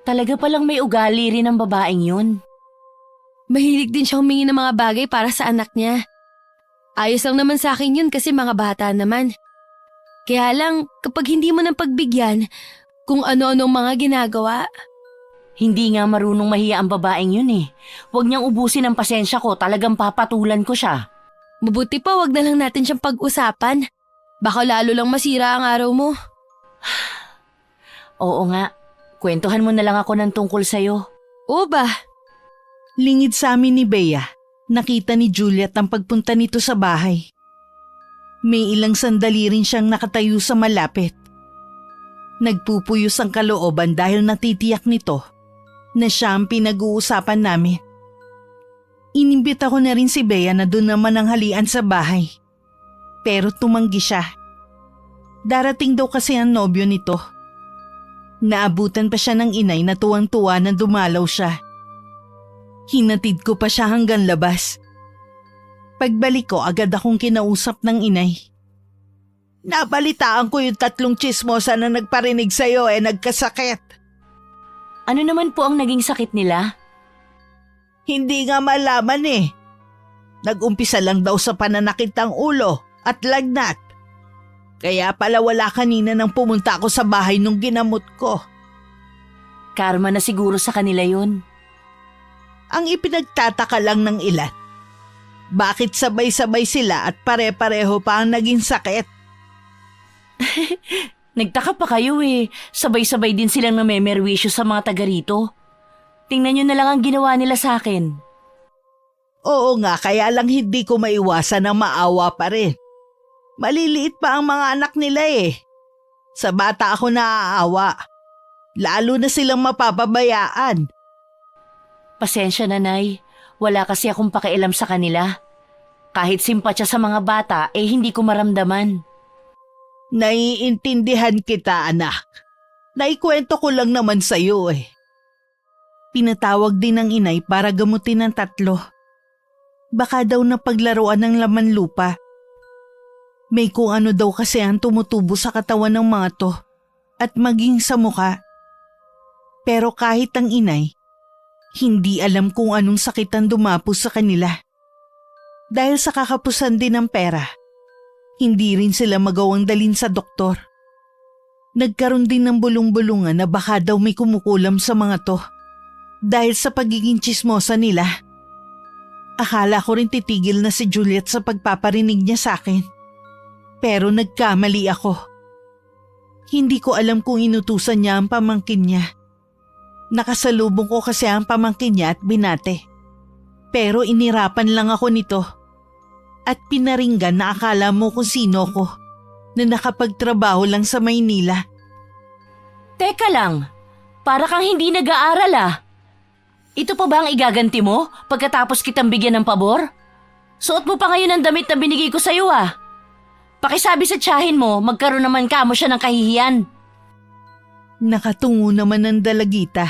Talaga palang may ugali rin ang babaeng yun. Mahilig din siya humingi ng mga bagay para sa anak niya. Ayos lang naman sa akin yun kasi mga bata naman. Kaya lang, kapag hindi mo nang pagbigyan, kung ano-anong mga ginagawa. Hindi nga marunong mahiya ang babaeng yun eh. Huwag niyang ubusin ang pasensya ko, talagang papatulan ko siya. Mabuti pa wag na lang natin siyang pag-usapan. Baka lalo lang masira ang araw mo. Oo nga, kwentuhan mo na lang ako ng tungkol sa'yo. Oo ba? Lingid sa amin ni Bea, nakita ni Juliet ang pagpunta nito sa bahay. May ilang sandali rin siyang nakatayo sa malapit. Nagpupuyos ang kalooban dahil natitiyak nito na siya ang pinag-uusapan namin. Inimbita ko na rin si Bea na doon naman ang halian sa bahay. Pero tumanggi siya. Darating daw kasi ang nobyo nito. Naabutan pa siya ng inay na tuwang-tuwa na dumalaw siya. Hinatid ko pa siya hanggang labas. Pagbalik ko agad akong kinausap ng inay. Nabalitaan ko yung 3 tsismosa na nagparinig sa'yo nagkasakit. Ano naman po ang naging sakit nila? Hindi nga malaman Nag-umpisa lang daw sa pananakit ng ulo at lagnat. Kaya pala wala kanina nang pumunta ako sa bahay nung ginamot ko. Karma na siguro sa kanila yun. Ang ipinagtataka lang ng ilan, bakit sabay-sabay sila at pare-pareho pa ang naging sakit? Nagtaka pa kayo eh. Sabay-sabay din silang namemerwisyo sa mga taga rito. Tingnan nyo na lang ang ginawa nila sa akin. Oo nga, kaya lang hindi ko maiwasan na maawa pa rin. Maliliit pa ang mga anak nila Sa bata ako naaawa. Lalo na silang mapapabayaan. Pasensya na, Nay. Wala kasi akong pakialam sa kanila. Kahit simpatya sa mga bata, hindi ko maramdaman. Naiintindihan kita, anak. Naikwento ko lang naman sa'yo Pinatawag din ng inay para gamutin ng 3. Baka daw napaglaruan ng laman lupa. May kung ano daw kasi ang tumutubo sa katawan ng mga to at maging sa muka. Pero kahit ang inay, hindi alam kung anong sakit ang dumapos sa kanila. Dahil sa kakapusan din ng pera, hindi rin sila magawang dalin sa doktor. Nagkaroon din ng bulong-bulungan na baka daw may kumukulam sa mga to. Dahil sa pagiging tsismosa nila. Akala ko rin titigil na si Juliet sa pagpaparinig niya sa akin. Pero nagkamali ako. Hindi ko alam kung inutusan niya ang pamangkin niya. Nakasalubong ko kasi ang pamangkin niya at binate. Pero inirapan lang ako nito. At pinaringgan na akala mo kung sino ko na nakapagtrabaho lang sa Maynila. Teka lang, para kang hindi nag-aaral Ito pa ba ang igaganti mo pagkatapos kitang bigyan ng pabor? Suot mo pa ngayon ang damit na binigay ko sa'yo Pakisabi sa tiyahin mo, magkaroon naman kamo siya ng kahihiyan. Nakatungo naman ang dalagita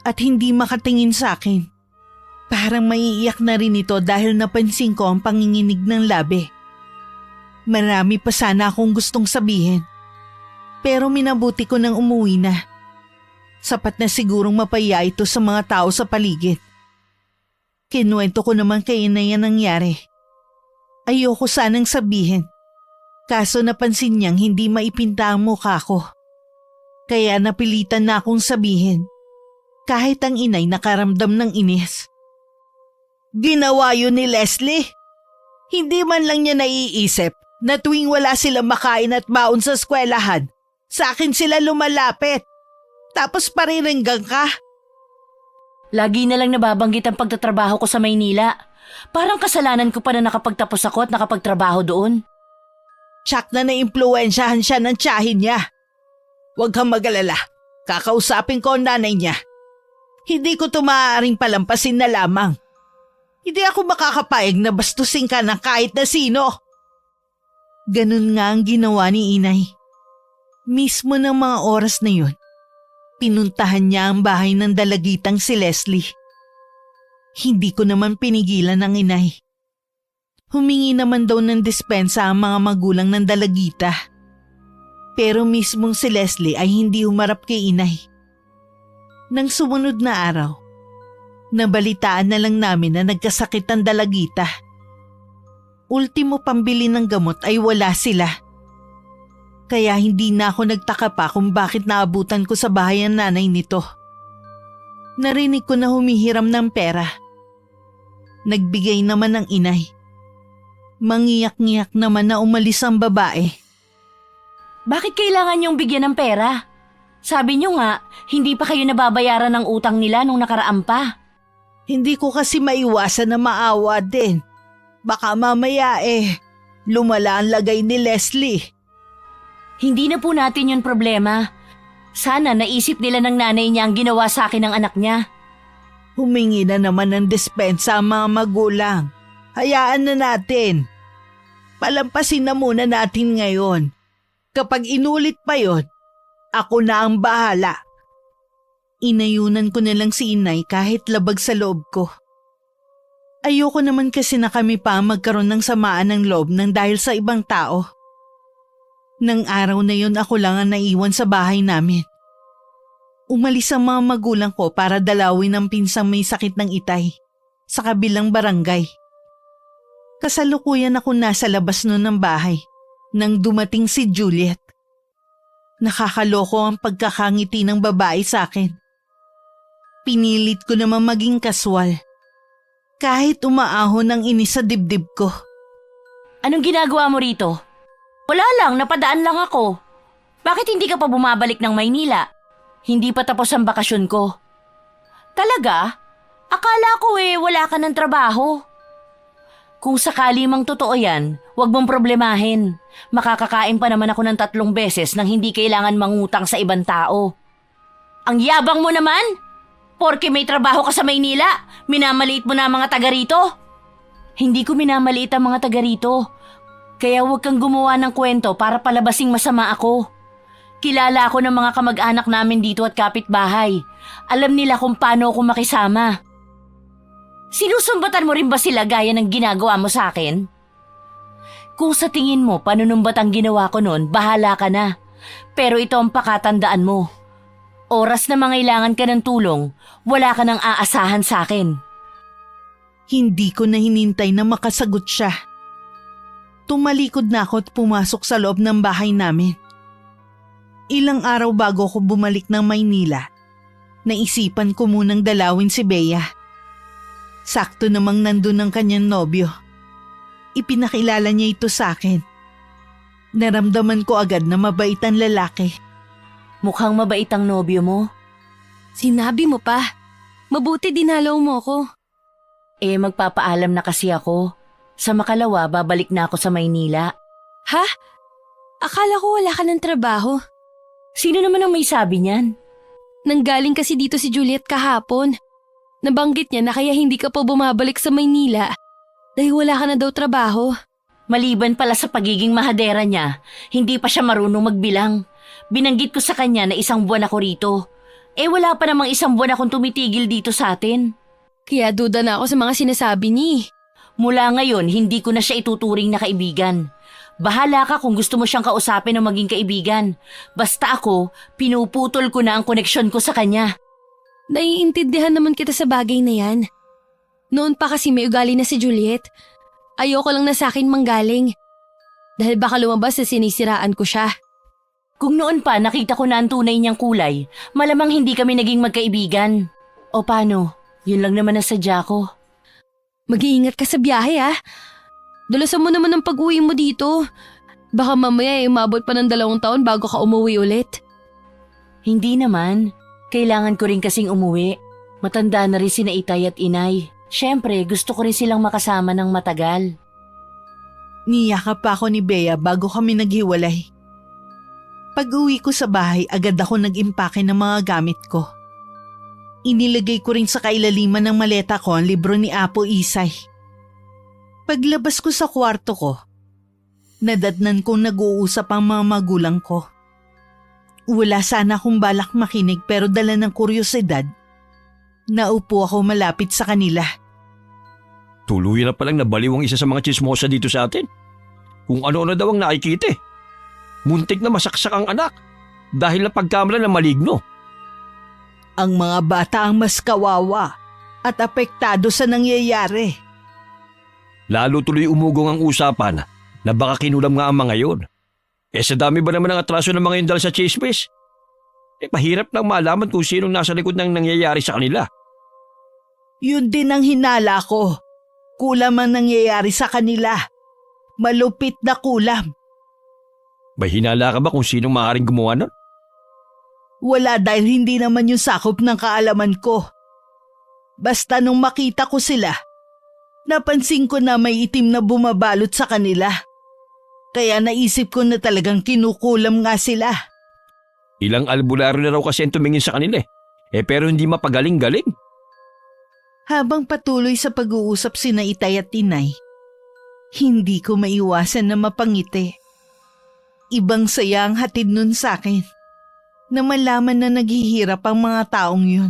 at hindi makatingin sa akin. Parang maiiyak na rin ito dahil napansin ko ang panginginig ng labi. Marami pa sana akong gustong sabihin. Pero minabuti ko nang umuwi na. Sapat na sigurong mapaya ito sa mga tao sa paligid. Kinuwento ko naman kay inay ang nangyari. Ayoko sanang sabihin. Kaso napansin niyang hindi maipinta ang mukha ko. Kaya napilitan na akong sabihin. Kahit ang inay nakaramdam ng inis. Ginawa yun ni Leslie. Hindi man lang niya naiisip na tuwing wala silang makain at baon sa eskwelahan, sa akin sila lumalapit. Tapos parirenggang ka. Lagi na lang nababanggit ang pagtatrabaho ko sa Maynila. Parang kasalanan ko pa na nakapagtapos ako at nakapagtrabaho doon. Tsak na naimpluwensyahan siya ng tiyahin niya. Huwag kang mag-alala. Kakausapin ko ang nanay niya. Hindi ko ito maaaring palampasin na lamang. Hindi ako makakapayag na bastusin ka ng kahit na sino. Ganun nga ang ginawa ni inay. Mismo ng mga oras na yun, Pinuntahan niya ang bahay ng dalagitang si Leslie. Hindi ko naman pinigilan ang inay. Humingi naman daw ng dispensa ang mga magulang ng dalagita. Pero mismong si Leslie ay hindi humarap kay inay. Nang sumunod na araw, nabalitaan na lang namin na nagkasakit ang dalagita. Ultimo pambili ng gamot ay wala sila. Kaya hindi na ako nagtaka pa kung bakit naabutan ko sa bahay ang nanay nito. Narinig ko na humihiram ng pera. Nagbigay naman ng inay. Mangiyak-ngiyak naman na umalis ang babae. Bakit kailangan niyong bigyan ng pera? Sabi niyo nga, hindi pa kayo nababayaran ng utang nila nung nakaraan pa. Hindi ko kasi maiwasan na maawa din. Baka mamaya lumala ang lagay ni Leslie. Hindi na po natin yun problema. Sana naisip nila ng nanay niya ang ginawa sa akin ng anak niya. Humingi na naman ng dispensa ang mga magulang. Hayaan na natin. Palampasin na muna natin ngayon. Kapag inulit pa yon, ako na ang bahala. Inayunan ko na lang si inay kahit labag sa loob ko. Ayoko naman kasi na kami pa magkaroon ng samaan ng loob nang dahil sa ibang tao. Nang araw na yon ako lang ang naiwan sa bahay namin. Umalis ang mga magulang ko para dalawin ang pinsang may sakit ng itay sa kabilang barangay. Kasalukuyan ako nasa labas noon ng bahay nang dumating si Juliet. Nakakaloko ang pagkakangiti ng babae sa akin. Pinilit ko naman maging kaswal. Kahit umaahon ang inis sa dibdib ko. Anong ginagawa mo rito? Wala lang, napadaan lang ako. Bakit hindi ka pa bumabalik ng Maynila? Hindi pa tapos ang bakasyon ko. Talaga? Akala ko wala ka ng trabaho. Kung sakali mang totoo yan, wag mong problemahin. Makakakain pa naman ako ng 3 beses nang hindi kailangan mangutang sa ibang tao. Ang yabang mo naman! Porke may trabaho ka sa Maynila, minamaliit mo na ang mga taga rito. Hindi ko minamaliit ang mga taga rito. Kaya huwag kang gumawa ng kwento para palabasing masama ako. Kilala ako ng mga kamag-anak namin dito at kapitbahay. Alam nila kung paano ako makisama. Sinusumbatan mo rin ba sila gaya ng ginagawa mo sa akin? Kung sa tingin mo panunumbat ang ginawa ko noon, bahala ka na. Pero ito ang pakatandaan mo. Oras na mangailangan ka ng tulong, wala ka nang aasahan sa akin. Hindi ko na hinintay na makasagot siya. Tumalikod na ako at pumasok sa loob ng bahay namin. Ilang araw bago ako bumalik ng Maynila, naisipan ko munang dalawin si Bea. Sakto namang nandun ang kanyang nobyo. Ipinakilala niya ito sa akin. Naramdaman ko agad na mabait ang lalaki. Mukhang mabait ang nobyo mo. Sinabi mo pa. Mabuti dinalaw mo ko. Magpapaalam na kasi ako. Sa makalawa, babalik na ako sa Maynila. Ha? Akala ko wala ka ng trabaho. Sino naman ang may sabi niyan? Nanggaling kasi dito si Juliet kahapon. Nabanggit niya na kaya hindi ka pa bumabalik sa Maynila dahil wala ka na daw trabaho. Maliban pala sa pagiging mahadera niya, hindi pa siya marunong magbilang. Binanggit ko sa kanya na 1 buwan ako rito. Wala pa namang 1 buwan akong tumitigil dito sa atin. Kaya duda na ako sa mga sinasabi ni. Mula ngayon, hindi ko na siya ituturing na kaibigan. Bahala ka kung gusto mo siyang kausapin o maging kaibigan. Basta ako, pinuputol ko na ang koneksyon ko sa kanya. Naiintindihan naman kita sa bagay na yan. Noon pa kasi may ugali na si Juliet. Ayoko lang na sa akin manggaling. Dahil baka lumabas na sinisiraan ko siya. Kung noon pa nakita ko na ang tunay niyang kulay, malamang hindi kami naging magkaibigan. O paano? Yun lang naman ang sadya ko. Mag-iingat ka sa biyahe Dalasan mo naman ang pag-uwi mo dito. Baka mamaya umabot pa ng 2 taon bago ka umuwi ulit. Hindi naman. Kailangan ko rin kasing umuwi. Matanda na rin sina itay at inay. Siyempre, gusto ko rin silang makasama ng matagal. Niyakap pa ako ni Bea bago kami naghiwalay. Pag-uwi ko sa bahay, agad ako nag-impake ng mga gamit ko. Inilagay ko rin sa kailaliman ng maleta ko ang libro ni Apo Isay. Paglabas ko sa kwarto ko, nadatnan kong nag-uusap ang mga magulang ko. Wala sana akong balak makinig pero dala ng kuryosidad, naupo ako malapit sa kanila. Tuluyan na palang nabaliw ang isa sa mga chismosa dito sa atin. Kung ano-ano daw ang nakikita eh. Muntik na masaksak ang anak dahil na pagkamala ng maligno. Ang mga bata ang mas kawawa at apektado sa nangyayari. Lalo tuloy umugong ang usapan na baka kinulam nga ang mga yun. Sa dami ba naman ang atraso ng mga yun dahil sa chismis? Mahirap lang malaman kung sinong nasa likod ng nangyayari sa kanila. Yun din ang hinala ko. Kulam ang nangyayari sa kanila. Malupit na kulam. May hinala ka ba kung sinong maaaring gumawa nun? Wala dahil hindi naman yung sakop ng kaalaman ko. Basta nung makita ko sila, napansin ko na may itim na bumabalot sa kanila. Kaya naisip ko na talagang kinukulam nga sila. Ilang albularyo na raw kasi ang tumingin sa kanila pero hindi mapagaling-galing. Habang patuloy sa pag-uusap sina Itay at Inay, hindi ko maiwasan na mapangiti. Ibang saya ang hatid nun sa akin na malaman na naghihirap ang mga taong yun.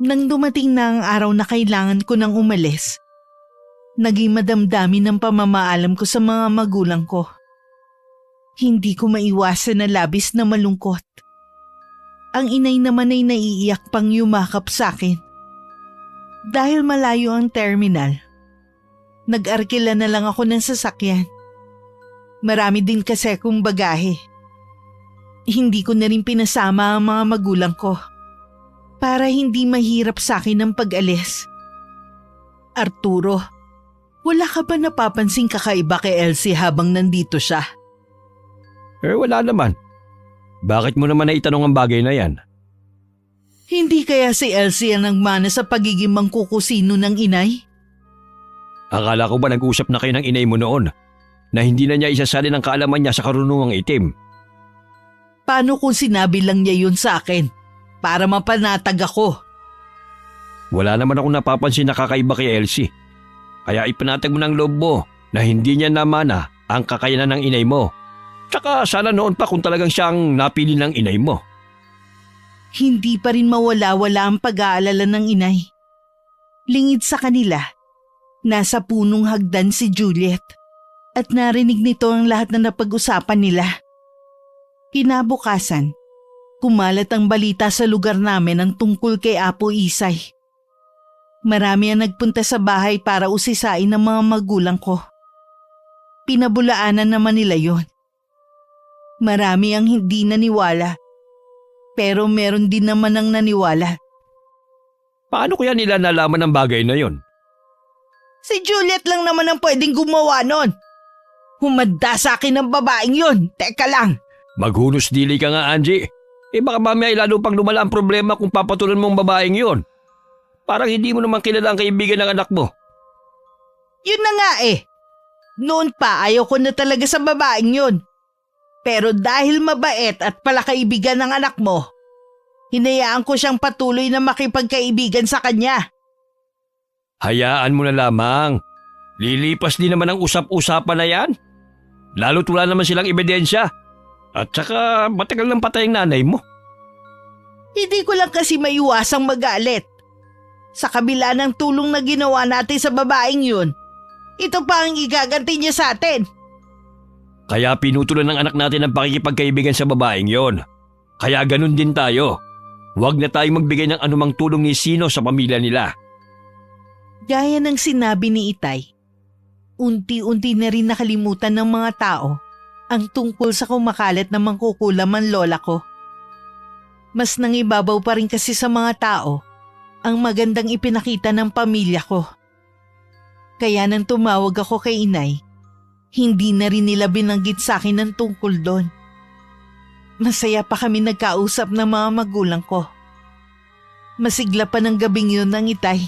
Nang dumating na ang araw na kailangan ko nang umalis, naging madamdami ng pamamaalam ko sa mga magulang ko. Hindi ko maiwasan na labis na malungkot. Ang inay naman ay naiiyak pang yumakap sa akin. Dahil malayo ang terminal, nag-arkila na lang ako ng sasakyan. Marami din kasi akong bagahe. Hindi ko na rin pinasama ang mga magulang ko para hindi mahirap sa akin ang pag-alis. Arturo, wala ka ba napapansing kakaiba kay Elsie habang nandito siya? Wala naman. Bakit mo naman naitanong ang bagay na yan? Hindi kaya si Elsie ang nagmana sa pagiging mangkukusino ng inay? Akala ko ba nag-usap na kayo ng inay mo noon na hindi na niya isasali ng kaalaman niya sa karunungang itim? Paano kung sinabi lang niya yun sa akin para mapanatag ako? Wala naman akong napapansin na kakaiba kay Elsie. Kaya ipanatag mo ng loob mo na hindi niya namana ang kakayanan ng inay mo. Tsaka sana noon pa kung talagang siyang napili ng inay mo. Hindi pa rin mawala-wala ang pag-aalala ng inay. Lingid sa kanila, nasa punong hagdan si Juliet at narinig nito ang lahat na napag-usapan nila. Kinabukasan, kumalat ang balita sa lugar namin ang tungkol kay Apo Isay. Marami ang nagpunta sa bahay para usisain ng mga magulang ko. Pinabulaanan naman nila yon. Marami ang hindi naniwala, pero meron din naman ang naniwala. Paano kaya nila nalaman ang bagay na yon? Si Juliet lang naman ang pwedeng gumawa nun. Humanda sa akin ang babaeng yun. Teka lang. Maghunos dili ka nga, Angie. Baka mamaya lalo pang lumala ang problema kung papatulan mong babaeng yon. Parang hindi mo naman kilala ang kaibigan ng anak mo. Yun na nga eh. Noon pa ayaw ko na talaga sa babaeng yun. Pero dahil mabait at palakaibigan ng anak mo, hinayaan ko siyang patuloy na makipagkaibigan sa kanya. Hayaan mo na lamang. Lilipas din naman ang usap-usapan na yan. Lalo't wala naman silang ebidensya. At saka matagal nang patay ang nanay mo. Hindi ko lang kasi maiwasang magalit. Sa kabila ng tulong na ginawa natin sa babaeng yun, ito pa ang igaganti niya sa atin. Kaya pinutulan ng anak natin ang pakikipagkaibigan sa babaeng yon. Kaya ganun din tayo. Huwag na tayong magbigay ng anumang tulong ni sino sa pamilya nila. Gaya ng sinabi ni Itay, unti-unti na rin nakalimutan ng mga tao ang tungkol sa kumakalat na mangkukulam ang lola ko. Mas nangibabaw pa rin kasi sa mga tao ang magandang ipinakita ng pamilya ko. Kaya nang tumawag ako kay Inay, hindi na rin nila binanggit sa akin ang tungkol doon. Masaya pa kami nagkausap ng mga magulang ko. Masigla pa ng gabing yun ng Itay.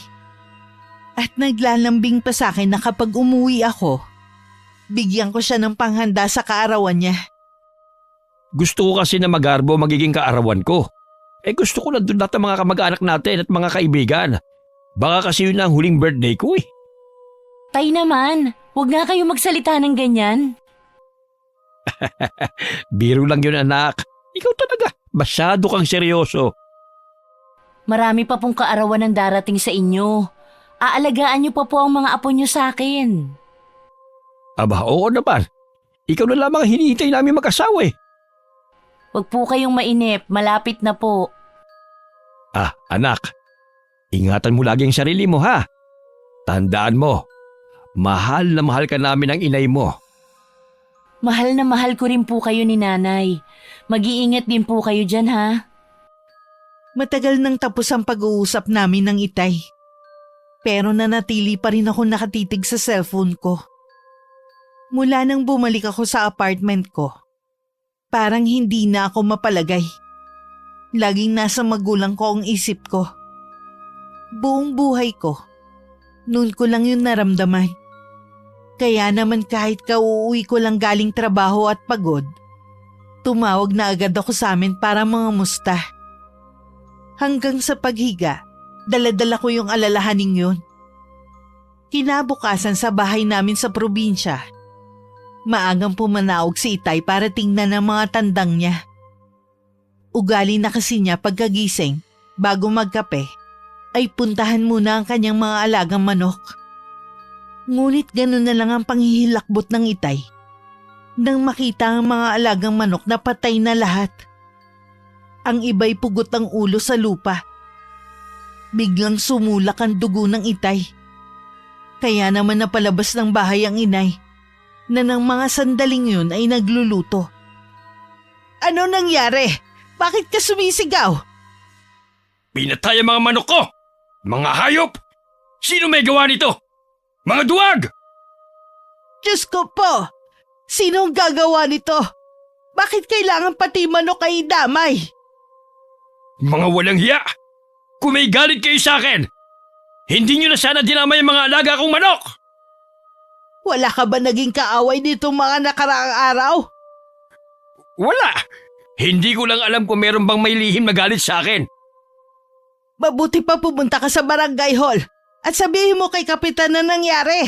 At naglalambing pa sa akin na kapag umuwi ako, bigyan ko siya ng panghanda sa kaarawan niya. Gusto ko kasi na magarbo magiging kaarawan ko. Gusto ko nandun lahat ang mga kamag-anak natin at mga kaibigan. Baka kasi yun ang huling birthday ko eh. Tay naman, huwag nga kayo magsalita ng ganyan. Biro lang yun anak. Ikaw talaga, masyado kang seryoso. Marami pa pong kaarawan ang darating sa inyo. Aalagaan niyo pa po ang mga apo niyo sa akin. Aba, oo naman. Ikaw na lamang ang hinihintay namin mag-asawa eh. Huwag po kayong mainip, malapit na po. Ah, anak. Ingatan mo lagi ang sarili mo ha. Tandaan mo, mahal na mahal ka namin ng inay mo. Mahal na mahal ko rin po kayo ni nanay. Mag-iingat din po kayo dyan ha. Matagal nang tapos ang pag-uusap namin ng Itay. Pero nanatili pa rin ako nakatitig sa cellphone ko. Mula nang bumalik ako sa apartment ko, parang hindi na ako mapalagay. Laging nasa magulang ko ang isip ko. Buong buhay ko, noon ko lang yun naramdaman. Kaya naman kahit kauuwi ko lang galing trabaho at pagod, tumawag na agad ako sa amin para mangamusta. Hanggang sa paghiga, dala-dala ko yung alalahaning yun. Kinabukasan sa bahay namin sa probinsya, maagang pumanaog si Itay para tingnan ang mga tandang niya. Ugali na kasi niya pagkagising, bago magkape, ay puntahan muna ang kanyang mga alagang manok. Ngunit ganun na lang ang panghihilakbot ng Itay nang makita ang mga alagang manok na patay na lahat. Ang iba'y pugot ang ulo sa lupa. Biglang sumulak ang dugo ng Itay. Kaya naman napalabas ng bahay ang inay na ng mga sandaling yun ay nagluluto. Ano nangyari? Bakit ka sumisigaw? Pinatay ang mga manok ko! Mga hayop! Sino may gawa nito? Mga duwag! Diyos ko po! Sino ang gagawa nito? Bakit kailangan pati manok ay damay? Mga walang hiya! Kung may galit kayo sa akin, hindi nyo na sana dinamay ang mga alaga kong manok! Wala ka ba naging kaaway nitong mga nakaraang araw? Wala! Hindi ko lang alam kung meron bang may lihim na galit sa akin. Mabuti pa pumunta ka sa barangay hall at sabihin mo kay kapitan na nangyari.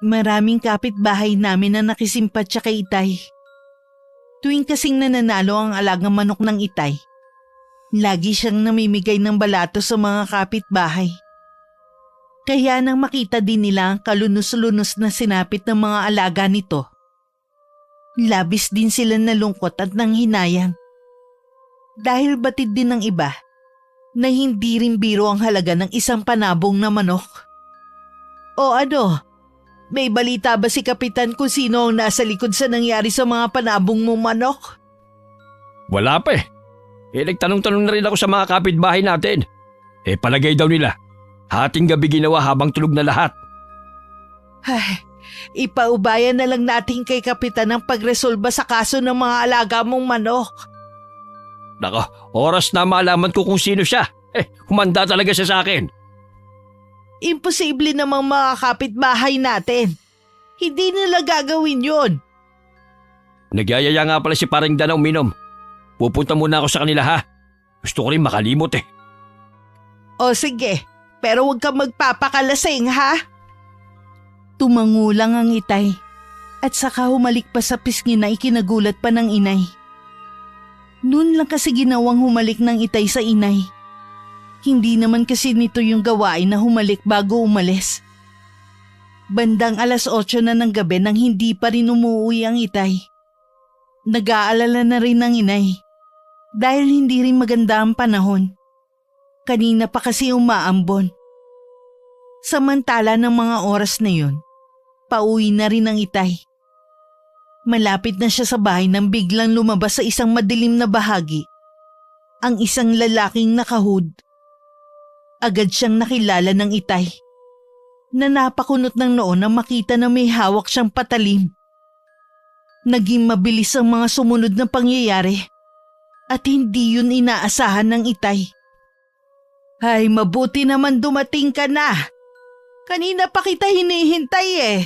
Maraming kapitbahay namin na nakisimpatya kay Itay. Tuwing kasing nananalo ang alagang manok ng Itay, lagi siyang namimigay ng balato sa mga kapitbahay. Kaya nang makita din nila ang kalunos-lunos na sinapit ng mga alaga nito, labis din sila nalungkot at nanghinayang. Dahil batid din ng iba na hindi rin biro ang halaga ng isang panabong na manok. O ano, may balita ba si Kapitan kung sino ang nasa likod sa nangyari sa mga panabong mong manok? Wala pa eh. Nagtanong-tanong na rin ako sa mga kapitbahay natin. Palagay daw nila, hating gabi ginawa habang tulog na lahat. Ay, ipaubayan na lang natin kay Kapitan ang pagresolba sa kaso ng mga alaga mong manok. Nako, oras na malaman ko kung sino siya. Humanda talaga siya sa akin. Imposible namang mga kapitbahay natin. Hindi nila gagawin yun. Nagyayaya nga pala si Paring Dan na uminom. Pupunta muna ako sa kanila ha. Gusto ko rin makalimot eh. O sige, pero huwag kang magpapakalasing ha. Tumangulang ang Itay at saka humalik pa sa pisngi na ikinagulat pa ng inay. Noon lang kasi ginawang humalik ng Itay sa inay. Hindi naman kasi nito yung gawain na humalik bago umalis. Bandang 8:00 na ng gabi nang hindi pa rin umuwi ang Itay. Nag-aalala na rin ng inay dahil hindi rin maganda ang panahon. Kanina pa kasi umaambon. Samantala ng mga oras na yun, pauwi na rin ang Itay. Malapit na siya sa bahay nang biglang lumabas sa isang madilim na bahagi ang isang lalaking nakahood. Agad siyang nakilala ng Itay na napakunot ng noo na makita na may hawak siyang patalim. Naging mabilis ang mga sumunod na pangyayari at hindi yun inaasahan ng Itay. Ay, mabuti naman dumating ka na. Kanina pa kita hinihintay eh.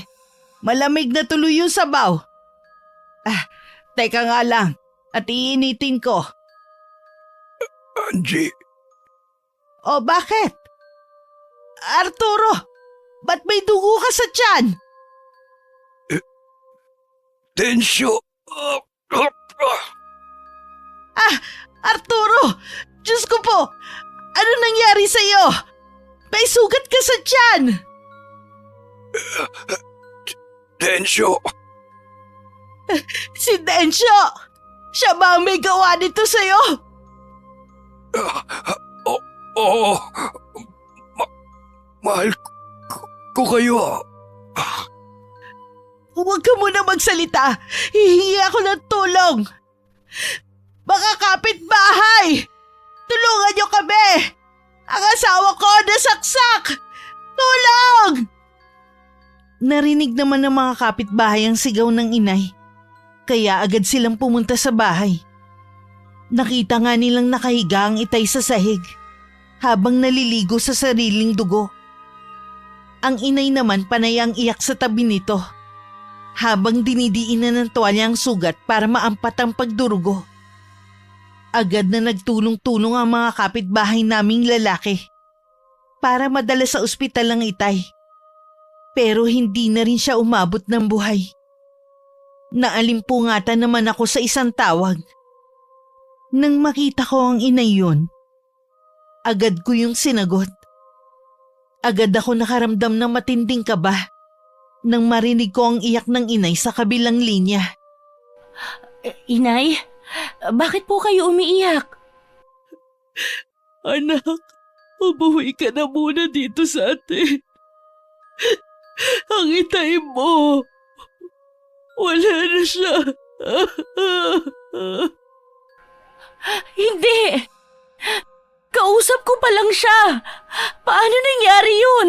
Malamig na tuloy yung sabaw. Teka nga lang at iinitin ko. Angie. O bakit? Arturo, ba't may dugo ka sa tiyan? Tensyo. nangyari sa'yo? May sugat ka sa tiyan! Densyo! Si Densyo! Siya ba ang may gawa nito sa'yo? Oo. Mahal ko kayo. Huwag ka muna magsalita. Hihingi ako ng tulong. Mga kapitbahay! Tulungan niyo kami! Ang asawa ko nasaksak! Tulong! Narinig naman ng mga kapitbahay ang sigaw ng inay. Kaya agad silang pumunta sa bahay. Nakita nga nilang nakahiga ang itay sa sahig habang naliligo sa sariling dugo. Ang inay naman panay ang iyak sa tabi nito habang dinidiinan ng tuwalya ang sugat para maampat ang pagdurugo. Agad na nagtulong-tulong ang mga kapitbahay naming lalaki para madala sa ospital ang itay. Pero hindi na rin siya umabot ng buhay. Naalimpungatan naman ako sa isang tawag. Nang makita ko ang inay yun, agad ko yung sinagot. Agad ako nakaramdam ng matinding kaba nang marinig ko ang iyak ng inay sa kabilang linya. Inay, bakit po kayo umiiyak? Anak, umuwi ka na muna dito sa atin. Ang itay mo, wala na siya. Hindi! Kausap ko pa lang siya! Paano nangyari yun?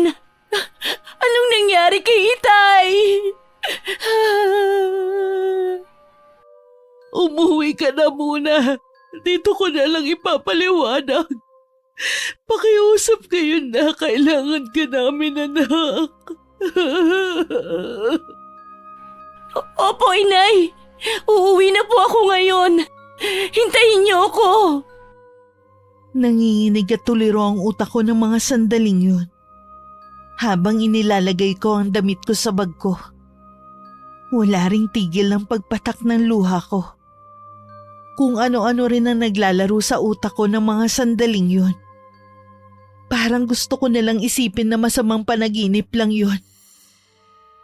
Anong nangyari kay Itay? Umuwi ka na muna. Dito ko na lang ipapaliwanag. Pakiusap kayo na kailangan ka namin, anak. Opo, Inay! Uuwi na po ako ngayon! Hintayin niyo ako! Nanginginig at tuliro ang utak ko ng mga sandaling yun. Habang inilalagay ko ang damit ko sa bag ko, wala ring tigil ang pagpatak ng luha ko. Kung ano-ano rin ang naglalaro sa utak ko ng mga sandaling yun. Parang gusto ko nalang isipin na masamang panaginip lang yun.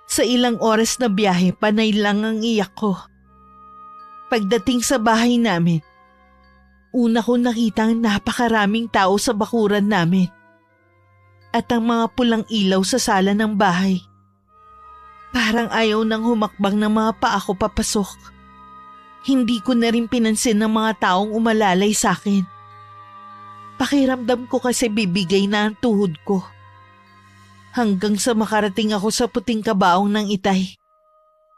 Sa ilang oras na biyahe, panay lang ang iyak ko. Pagdating sa bahay namin, una ko nakita ang napakaraming tao sa bakuran namin at ang mga pulang ilaw sa sala ng bahay. Parang ayaw nang humakbang ng mga paa ko papasok. Hindi ko na rin pinansin ng mga taong umalalay sa akin. Pakiramdam ko kasi bibigay na ang tuhod ko. Hanggang sa makarating ako sa puting kabaong ng itay.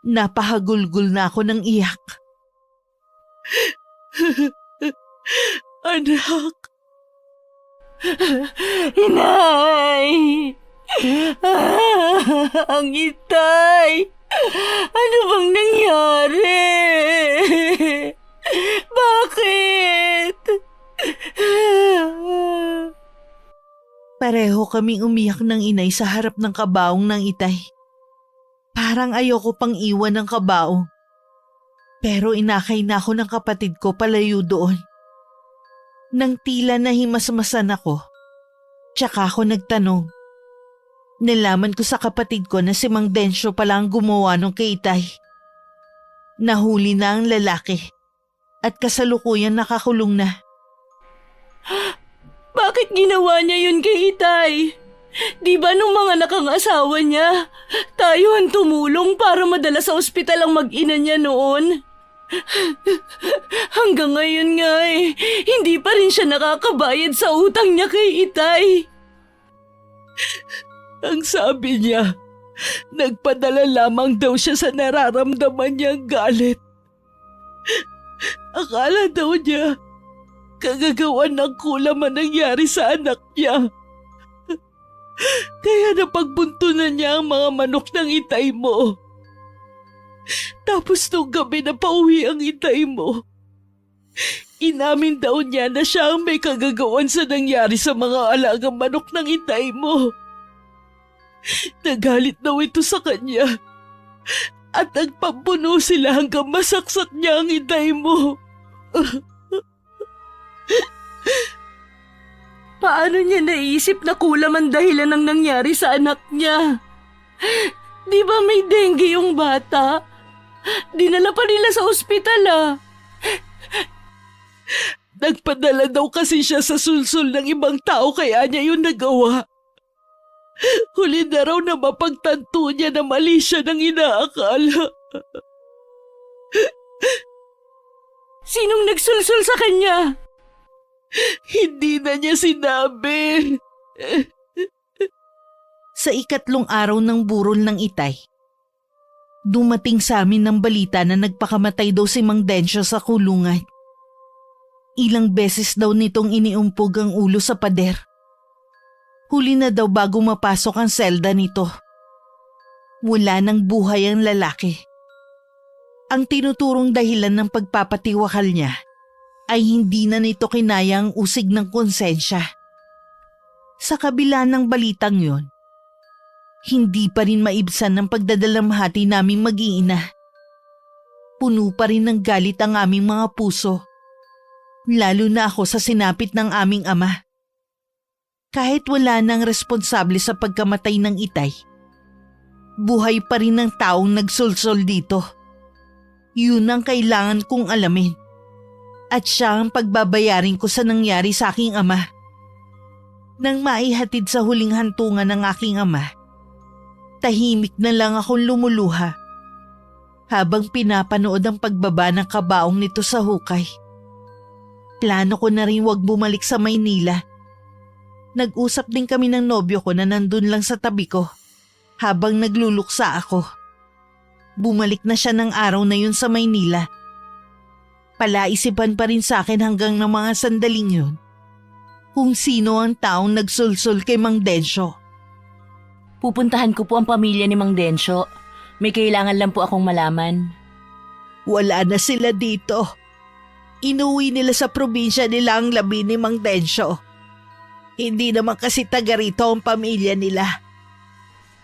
Napahagulgul na ako ng iyak. Anak! Inay! Ang Itay! Ano bang nangyari? Bakit? Pareho kaming umiyak ng inay sa harap ng kabaong ng itay. Parang ayoko pang iwan ng kabaong. Pero inakay na ako ng kapatid ko palayo doon. Nang tila nahimasmasan ako, tsaka ako nagtanong. Nalaman ko sa kapatid ko na si Mang Densyo pala ang gumawa ng kay Itay. Nahuli na ang lalaki at kasalukuyan nakakulong na. Bakit ginawa niya yun kay Itay? Di ba nung mga nakangasawa niya, tayo ang tumulong para madala sa ospital ang mag-ina niya noon? Hanggang ngayon nga hindi pa rin siya nakakabayad sa utang niya kay Itay. Ang sabi niya, nagpadala lamang daw siya sa nararamdaman niyang galit. Akala daw niya, kagagawan ng kulam ang nangyari sa anak niya. Kaya napagbuntunan niya ang mga manok ng itay mo. Tapos nung gabi na pauwi ang itay mo, inamin daw niya na siya ang may kagagawan sa nangyari sa mga alagang manok ng itay mo. Nagalit daw ito sa kanya at nagpampuno sila hanggang masaksak niya ang itay mo. Paano niya naisip na kulam ang dahilan ng nangyari sa anak niya? Di ba may dengue yung bata? Dinala pa nila sa ospital Nagpadala daw kasi siya sa sulsul ng ibang tao kaya niya yun nagawa. Huli na raw na mapagtanto niya na mali siya ng inaakala. Sinong nagsulsul sa kanya? Hindi na niya sinabi. Sa ikatlong araw ng burol ng Itay, dumating sa amin ng balita na nagpakamatay daw si Mang Densyo sa kulungan. Ilang beses daw nitong iniumpog ang ulo sa pader. Huli na daw bago mapasok ang selda nito. Wala nang buhay ang lalaki. Ang tinuturong dahilan ng pagpapatiwakal niya ay hindi na nito kinaya ang usig ng konsensya. Sa kabila ng balitang yon, hindi pa rin maibsan ng pagdadalamhati naming mag-iina. Puno pa rin ng galit ang aming mga puso, lalo na ako sa sinapit ng aming ama. Kahit wala nang responsable sa pagkamatay ng Itay, buhay pa rin ang taong nagsulsol dito. Yun ang kailangan kong alamin. At siya ang pagbabayarin ko sa nangyari sa aking ama. Nang maihatid sa huling hantungan ng aking ama, tahimik na lang akong lumuluha habang pinapanood ang pagbaba ng kabaong nito sa hukay. Plano ko na rin wag bumalik sa Maynila. Nag-usap din kami ng nobyo ko na nandun lang sa tabi ko habang nagluluksa ako. Bumalik na siya ng araw na yun sa Maynila. Palaisipan pa rin sa akin hanggang ng mga sandaling yun kung sino ang taong nagsulsul kay Mang Densyo. Pupuntahan ko po ang pamilya ni Mang Densyo. May kailangan lang po akong malaman. Wala na sila dito. Inuwi nila sa probinsya nila ang labi ni Mang Densyo. Hindi naman kasi taga rito ang pamilya nila.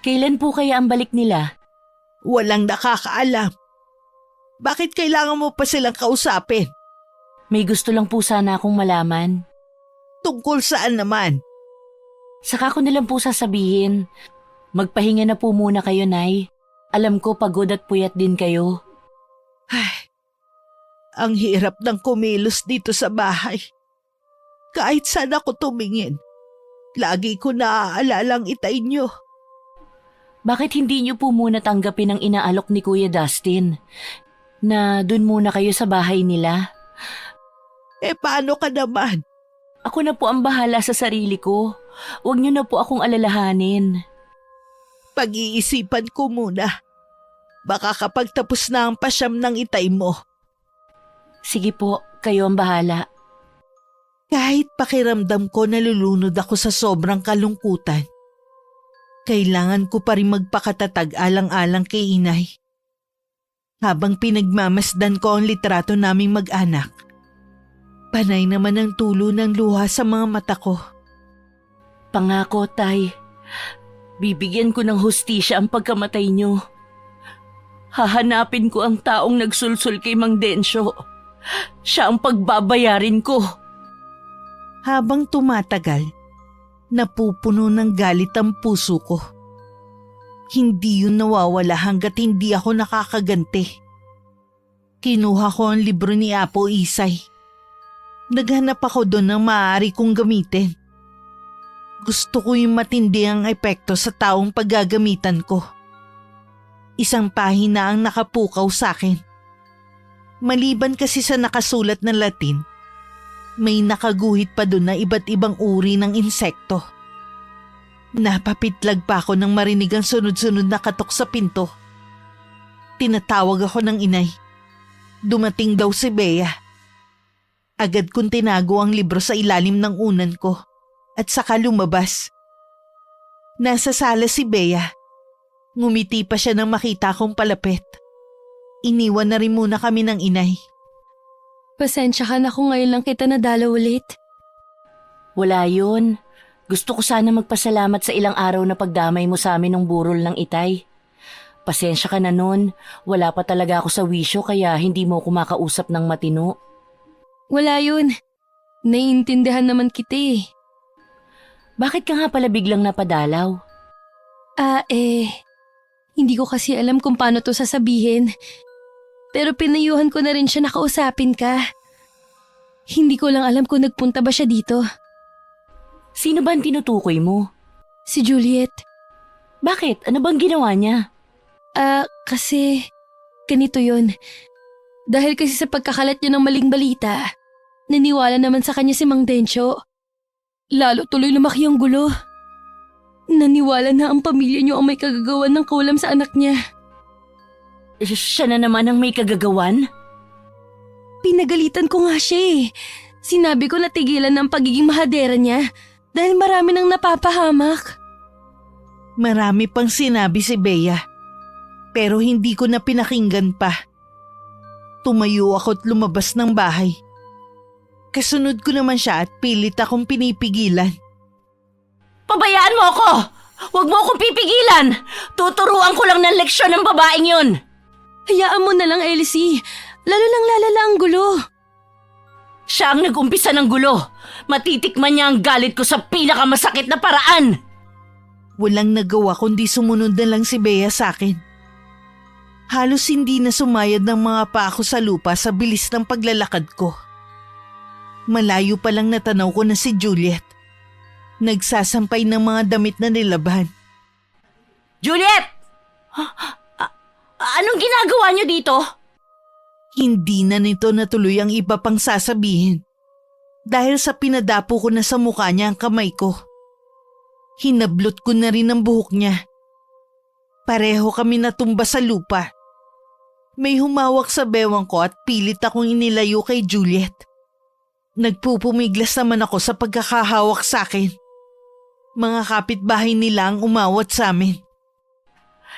Kailan po kaya ang balik nila? Walang nakakaalam. Bakit kailangan mo pa silang kausapin? May gusto lang po sana akong malaman. Tungkol saan naman? Saka ko nilang po sasabihin. Magpahinga na po muna kayo, Nay. Alam ko pagod at puyat din kayo. Ay, ang hirap ng kumilos dito sa bahay. Kahit saan ako tumingin, lagi ko naaalala ang Itay niyo. Bakit hindi niyo po muna tanggapin ang inaalok ni Kuya Dustin? Na dun muna kayo sa bahay nila? Paano ka naman? Ako na po ang bahala sa sarili ko. Huwag niyo na po akong alalahanin. Pag-iisipan ko muna. Baka kapag tapos na ang pasyam ng Itay mo. Sige po, kayo ang bahala. Kahit pakiramdam ko nalulunod ako sa sobrang kalungkutan, kailangan ko pa rin magpakatatag alang-alang kay Inay. Habang pinagmamasdan ko ang litrato naming mag-anak, panay naman ang tulo ng luha sa mga mata ko. Pangako, Tay. Bibigyan ko ng hustisya ang pagkamatay niyo. Hahanapin ko ang taong nagsulsul kay Mang Densyo. Siya ang pagbabayarin ko. Habang tumatagal, napupuno ng galit ang puso ko. Hindi yun nawawala hanggat hindi ako nakakaganti. Kinuha ko ang libro ni Apo Isay. Naghanap ako doon ng maaari kong gamitin. Gusto ko yung matindi ang epekto sa taong paggagamitan ko. Isang pahina ang nakapukaw sa akin. Maliban kasi sa nakasulat na Latin, may nakaguhit pa doon na iba't ibang uri ng insekto. Napapitlag pa ako nang marinig ang sunod-sunod na katok sa pinto. Tinatawag ako ng Inay. Dumating daw si Bea. Agad kong tinago ang libro sa ilalim ng unan ko at saka lumabas. Nasa sala si Bea. Ngumiti pa siya nang makita kong palapit. Iniwan na rin muna kami ng Inay. Pasensya ka na kung ngayon lang kita nadala ulit. Wala yun. Gusto ko sana magpasalamat sa ilang araw na pagdamay mo sa amin ng burol ng Itay. Pasensya ka na nun. Wala pa talaga ako sa wisyo kaya hindi mo ako makausap ng matino. Wala yun. Naiintindihan naman kita eh. Bakit ka nga pala biglang napadalaw? Hindi ko kasi alam kung paano to sasabihin. Pero pinayuhan ko na rin siya na kausapin ka. Hindi ko lang alam kung nagpunta ba siya dito. Sino ba ang tinutukoy mo? Si Juliet. Bakit? Ano bang ginawa niya? Kasi ganito yun. Dahil kasi sa pagkakalat niya ng maling balita, naniwala naman sa kanya si Mang Dencio. Lalo tuloy lumaki ang gulo. Naniwala na ang pamilya niyo ang may kagagawan ng kaulam sa anak niya. Siya na naman ang may kagagawan? Pinagalitan ko nga siya eh. Sinabi ko na tigilan ng pagiging mahadera niya dahil marami nang napapahamak. Marami pang sinabi si Bea, pero hindi ko na pinakinggan pa. Tumayo ako't lumabas ng bahay. Kasunod ko naman siya at pilit akong pinipigilan. Pabayaan mo ako! Huwag mo akong pipigilan! Tuturuan ko lang ng leksyon ng babaeng yun! Hayaan mo na lang, Elsie. Lalo lang lalala ang gulo. Siya ang nag-umpisa ng gulo. Matitikman niya ang galit ko sa pinakamasakit na paraan. Walang nagawa kundi sumunod na lang si Bea sa akin. Halos hindi na sumayad ng mga paa ko sa lupa sa bilis ng paglalakad ko. Malayo pa lang natanaw ko na si Juliet. Nagsasampay ng mga damit na nilaban. Juliet! Anong ginagawa niyo dito? Hindi na nito natuloy ang iba pang sasabihin. Dahil sa pinadapo ko na sa mukha niya ang kamay ko. Hinablot ko na rin ang buhok niya. Pareho kami natumba sa lupa. May humawak sa bewang ko at pilit akong inilayo kay Juliet. Nagpupumiglas naman ako sa pagkakahawak sa akin. Mga kapitbahay nila ang umawat sa amin.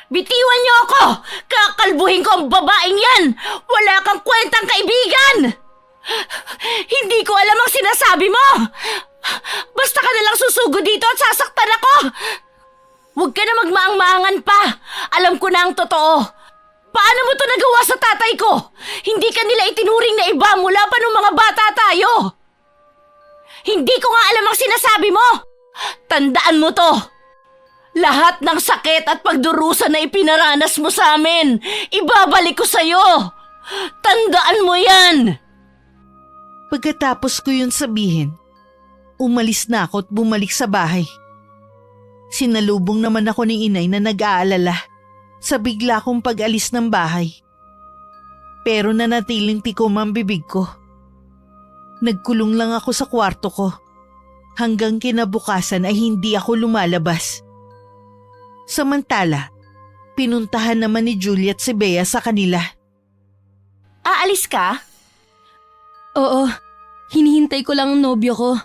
Bitiwan niyo ako! Kakalbuhin ko ang babaeng yan! Wala kang kwentang kaibigan! Hindi ko alam ang sinasabi mo! Basta ka nalang susugod dito at sasaktan ako! Huwag ka na magmaang-maangan pa! Alam ko na ang totoo! Paano mo to nagawa sa tatay ko? Hindi ka nila itinuring na iba mula pa nung mga bata tayo! Hindi ko nga alam ang sinasabi mo! Tandaan mo to! Lahat ng sakit at pagdurusa na ipinaranas mo sa amin, ibabalik ko sa'yo! Tandaan mo yan! Pagkatapos ko yun sabihin, umalis na ako at bumalik sa bahay. Sinalubong naman ako ni inay na nag-aalala sa bigla kong pag-alis ng bahay. Pero nanatiling tikom ang bibig ko. Nagkulong lang ako sa kwarto ko. Hanggang kinabukasan ay hindi ako lumalabas. Samantala, pinuntahan naman ni Juliet si Bea sa kanila. Aalis ka? Oo, hinihintay ko lang ang nobyo ko.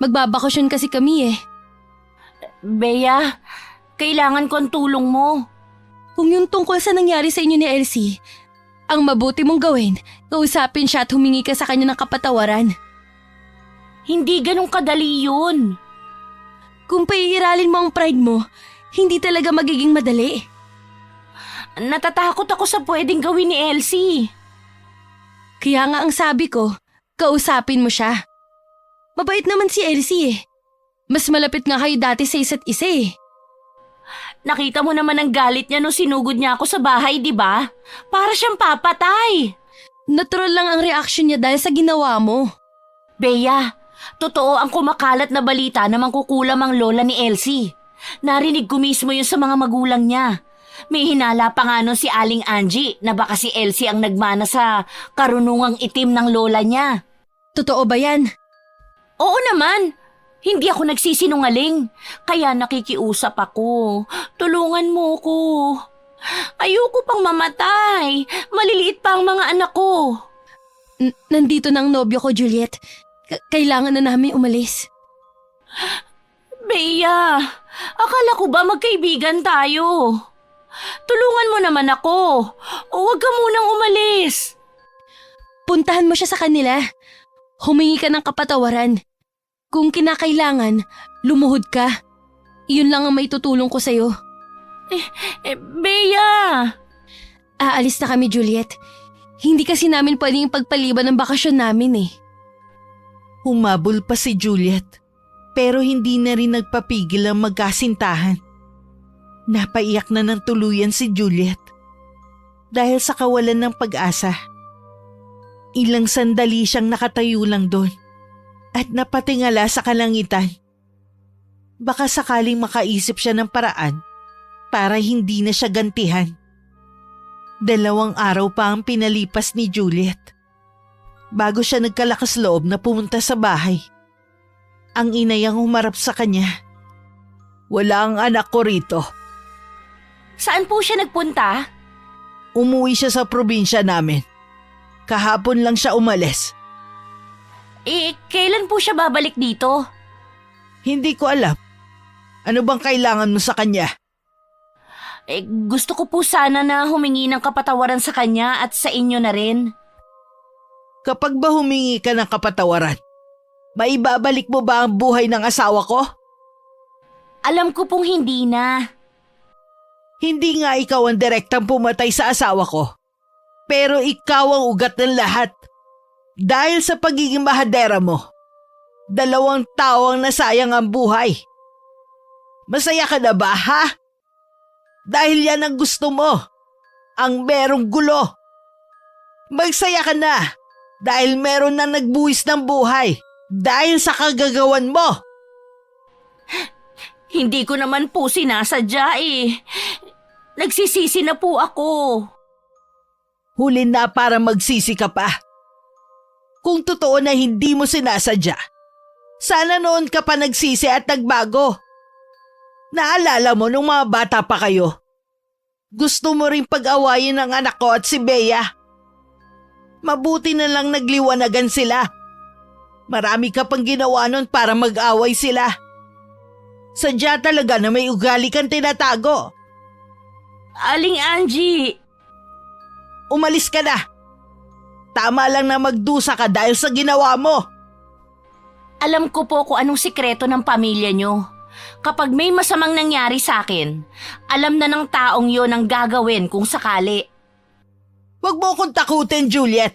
Magbabakasyon kasi kami eh. Bea, kailangan ko ang tulong mo. Kung yung tungkol sa nangyari sa inyo ni Elsie, ang mabuti mong gawin, kausapin siya at humingi ka sa kanya ng kapatawaran. Hindi ganun kadali yun. Kung paiiralin mo ang pride mo, hindi talaga magiging madali. Natatakot ako sa pwedeng gawin ni Elsie. Kaya nga ang sabi ko, kausapin mo siya. Mabait naman si Elsie eh. Mas malapit nga kayo dati sa isa't isa eh. Nakita mo naman ang galit niya nung sinugod niya ako sa bahay, di ba? Para siyang papatay. Natural lang ang reaksyon niya dahil sa ginawa mo. Bea, totoo ang kumakalat na balita na mangkukulam ang lola ni Elsie. Narinig ko mismo yun sa mga magulang niya. May hinala pa nga nun si Aling Angie na baka si Elsie ang nagmana sa karunungang itim ng lola niya. Totoo ba yan? Oo naman. Hindi ako nagsisinungaling. Kaya nakikiusap ako. Tulungan mo ko. Ayoko pang mamatay. Maliliit pa ang mga anak ko. Nandito na ang nobyo ko, Juliet. Kailangan na namin umalis. Bea, akala ko ba magkaibigan tayo? Tulungan mo naman ako. O huwag ka munang umalis. Puntahan mo siya sa kanila. Humingi ka ng kapatawaran. Kung kinakailangan, lumuhod ka. Iyon lang ang maitutulong ko sa'yo. Bea! Aalis na kami, Juliet. Hindi kasi namin pwedeng pagpaliban ng bakasyon namin eh. Humabol pa si Juliet. Pero hindi na rin nagpapigil ang magkasintahan. Napaiyak na ng tuluyan si Juliet dahil sa kawalan ng pag-asa. Ilang sandali siyang nakatayo lang doon at napatingala sa kalangitan. Baka sakaling makaisip siya ng paraan para hindi na siya gantihan. 2 araw pa ang pinalipas ni Juliet bago siya nagkalakas loob na pumunta sa bahay. Ang inay ang humarap sa kanya. "Wala ang anak ko rito." Saan po siya nagpunta? Umuwi siya sa probinsya namin. Kahapon lang siya umalis. Kailan po siya babalik dito? Hindi ko alam. Ano bang kailangan mo sa kanya? Gusto ko po sana na humingi ng kapatawaran sa kanya at sa inyo na rin. Kapag ba humingi ka ng kapatawaran, maibabalik mo ba ang buhay ng asawa ko? Alam ko pong hindi na. Hindi nga ikaw ang direktang pumatay sa asawa ko. Pero ikaw ang ugat ng lahat. Dahil sa pagiging mahadera mo, 2 tao ang nasayang ang buhay. Masaya ka na ba, ha? Dahil yan ang gusto mo, ang merong gulo. Magsaya ka na dahil meron na nagbuwis ng buhay dahil sa kagagawan mo. Hindi ko naman po sinasadya eh. Nagsisisi na po ako. Huli na para magsisi ka pa. Kung totoo na hindi mo sinasadya, sana noon ka pa nagsisi at nagbago. Naalala mo nung mga bata pa kayo? Gusto mo ring pag-awayin ang anak ko at si Bea. Mabuti na lang nagliwanagan sila. Marami ka pang ginawa nun para mag-away sila. Sadya talaga na may ugali kang tinatago. Aling Angie! Umalis ka na. Tama lang na magdusa ka dahil sa ginawa mo. Alam ko po kung anong sikreto ng pamilya nyo. Kapag may masamang nangyari sa akin, alam na ng taong yon ang gagawin kung sakali. Huwag mo akong takutin, Juliet.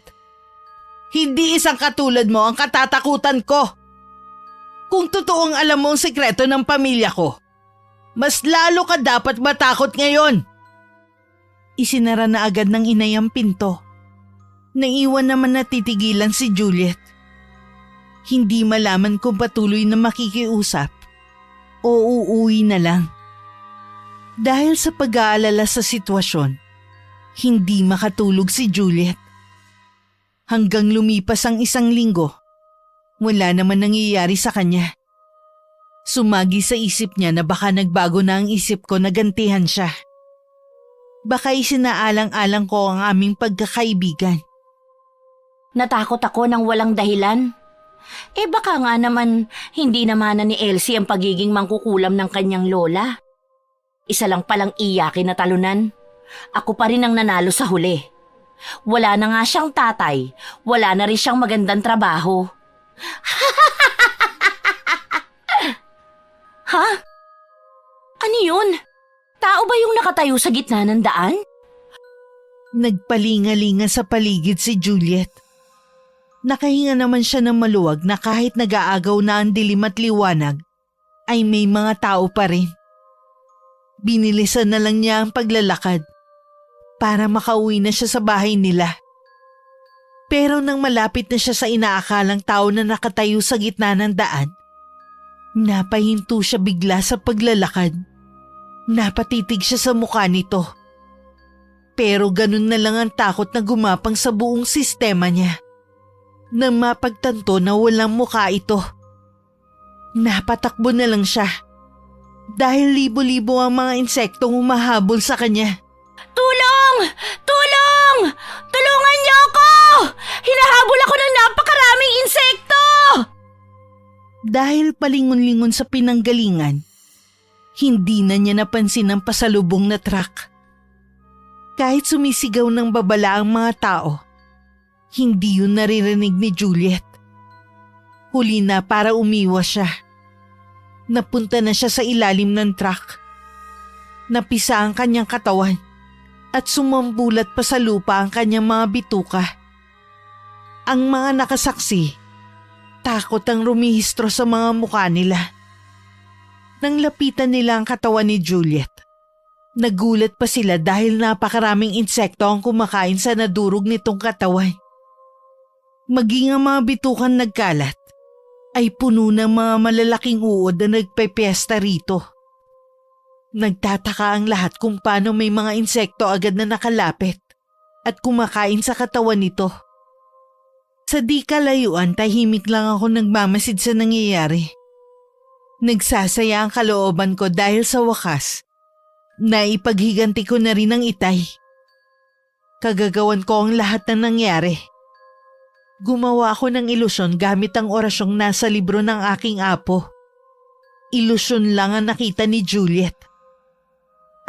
Hindi isang katulad mo ang katatakutan ko. Kung totoong alam mo ang sikreto ng pamilya ko, mas lalo ka dapat matakot ngayon. Isinara na agad ng inay ang pinto. Naiwan naman na titigilan si Juliet. Hindi malaman kung patuloy na makikiusap o uuwi na lang. Dahil sa pag-aalala sa sitwasyon, hindi makatulog si Juliet. Hanggang lumipas ang 1 linggo, wala naman nangyayari sa kanya. Sumagi sa isip niya na baka nagbago na ang isip ko na gantihan siya. Baka isinaalang-alang ko ang aming pagkakaibigan. Natakot ako ng walang dahilan. Baka nga naman hindi naman ni Elsie ang pagiging mangkukulam ng kanyang lola. Isa lang palang iyakin na talunan. Ako pa rin ang nanalo sa huli. Wala na nga siyang tatay, wala na rin siyang magandang trabaho. Ha? Ano yun? Tao ba yung nakatayo sa gitna ng daan? Nagpalingalinga sa paligid si Juliet. Nakahinga naman siya ng maluwag na kahit nag-aagaw na ang dilim at liwanag, ay may mga tao pa rin. Binilisan na lang niya ang paglalakad para makauwi na siya sa bahay nila. Pero nang malapit na siya sa inaakalang tao na nakatayo sa gitna ng daan, napahinto siya bigla sa paglalakad. Napatitig siya sa mukha nito. Pero ganun na lang ang takot na gumapang sa buong sistema niya. Nang mapagtanto na walang mukha ito. Napatakbo na lang siya. Dahil libo-libo ang mga insektong humahabol sa kanya. Tulong! Tulong! Tulungan niyo ako! Hinahabol ako ng napakaraming insekto! Dahil palingon-lingon sa pinanggalingan, hindi na niya napansin ang pasalubong na truck. Kahit sumisigaw ng babala ang mga tao, hindi yun naririnig ni Juliet. Huli na para umiwas siya. Napunta na siya sa ilalim ng truck. Napisa ang kanyang katawan at sumambulat pa sa lupa ang kanyang mga bituka. Ang mga nakasaksi, Takot ang rumihistro sa mga mukha nila. Nang lapitan nila ang katawan ni Juliet, nagulat pa sila dahil napakaraming insekto ang kumakain sa nadurog nitong katawan. Maging ang mga bitukan nagkalat, ay puno ng mga malalaking uod na nagpepiesta rito. Nagtataka ang lahat kung paano may mga insekto agad na nakalapit at kumakain sa katawan nito. Sa di kalayuan, tahimik lang ako nagmamasid sa nangyayari. Nagsasaya ang kalooban ko dahil sa wakas, naipaghiganti ko na rin ang itay. Kagagawan ko ang lahat ng nangyari. Gumawa ako ng ilusyon gamit ang orasyong nasa libro ng aking apo. Ilusyon lang ang nakita ni Juliet.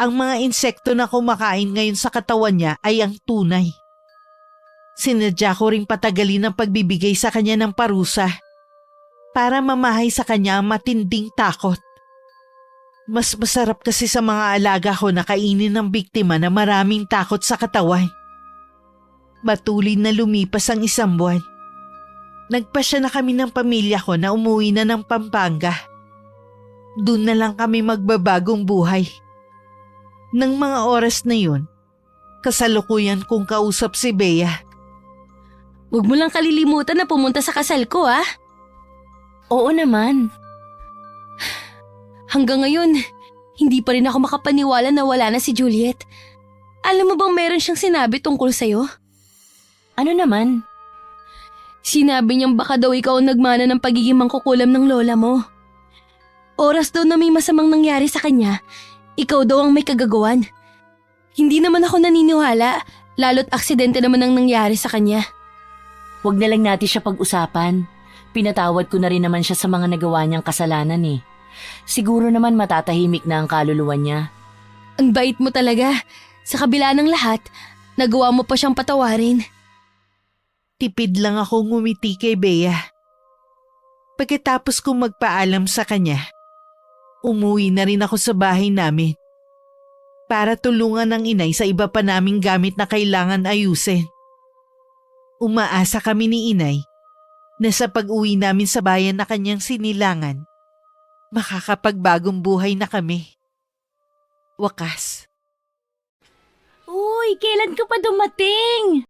Ang mga insekto na kumakain ngayon sa katawan niya ay ang tunay. Sinadya ko ring patagalin ang pagbibigay sa kanya ng parusa para mamahay sa kanya ang matinding takot. Mas masarap kasi sa mga alaga ko na kainin ng biktima na maraming takot sa katawan. Matuloy na lumipas ang 1 buwan. Nagpasya na kami ng pamilya ko na umuwi na ng Pampanga. Doon na lang kami magbabagong buhay. Nang mga oras na yun, kasalukuyan kong kausap si Bea. Huwag mo lang kalilimutan na pumunta sa kasal ko, ah. Oo naman. Hanggang ngayon, hindi pa rin ako makapaniwala na wala na si Juliet. Alam mo bang meron siyang sinabi tungkol sa'yo? Ano naman? Sinabi niyang baka daw ikaw ang nagmana ng pagiging mangkukulam ng lola mo. Oras daw na may masamang nangyari sa kanya, ikaw daw ang may kagagawan. Hindi naman ako naniniwala, lalo't aksidente naman ang nangyari sa kanya. Huwag na lang natin siya pag-usapan. Pinatawad ko na rin naman siya sa mga nagawa niyang kasalanan eh. Siguro naman matatahimik na ang kaluluwa niya. Ang bait mo talaga. Sa kabila ng lahat, nagawa mo pa siyang patawarin. Tipid lang akong ngumiti kay Bea. Pagkatapos kong magpaalam sa kanya, umuwi na rin ako sa bahay namin para tulungan ang inay sa iba pa naming gamit na kailangan ayusin. Umaasa kami ni inay na sa pag-uwi namin sa bayan na kanyang sinilangan, makakapagbagong buhay na kami. Wakas. Uy, kailan ka pa dumating?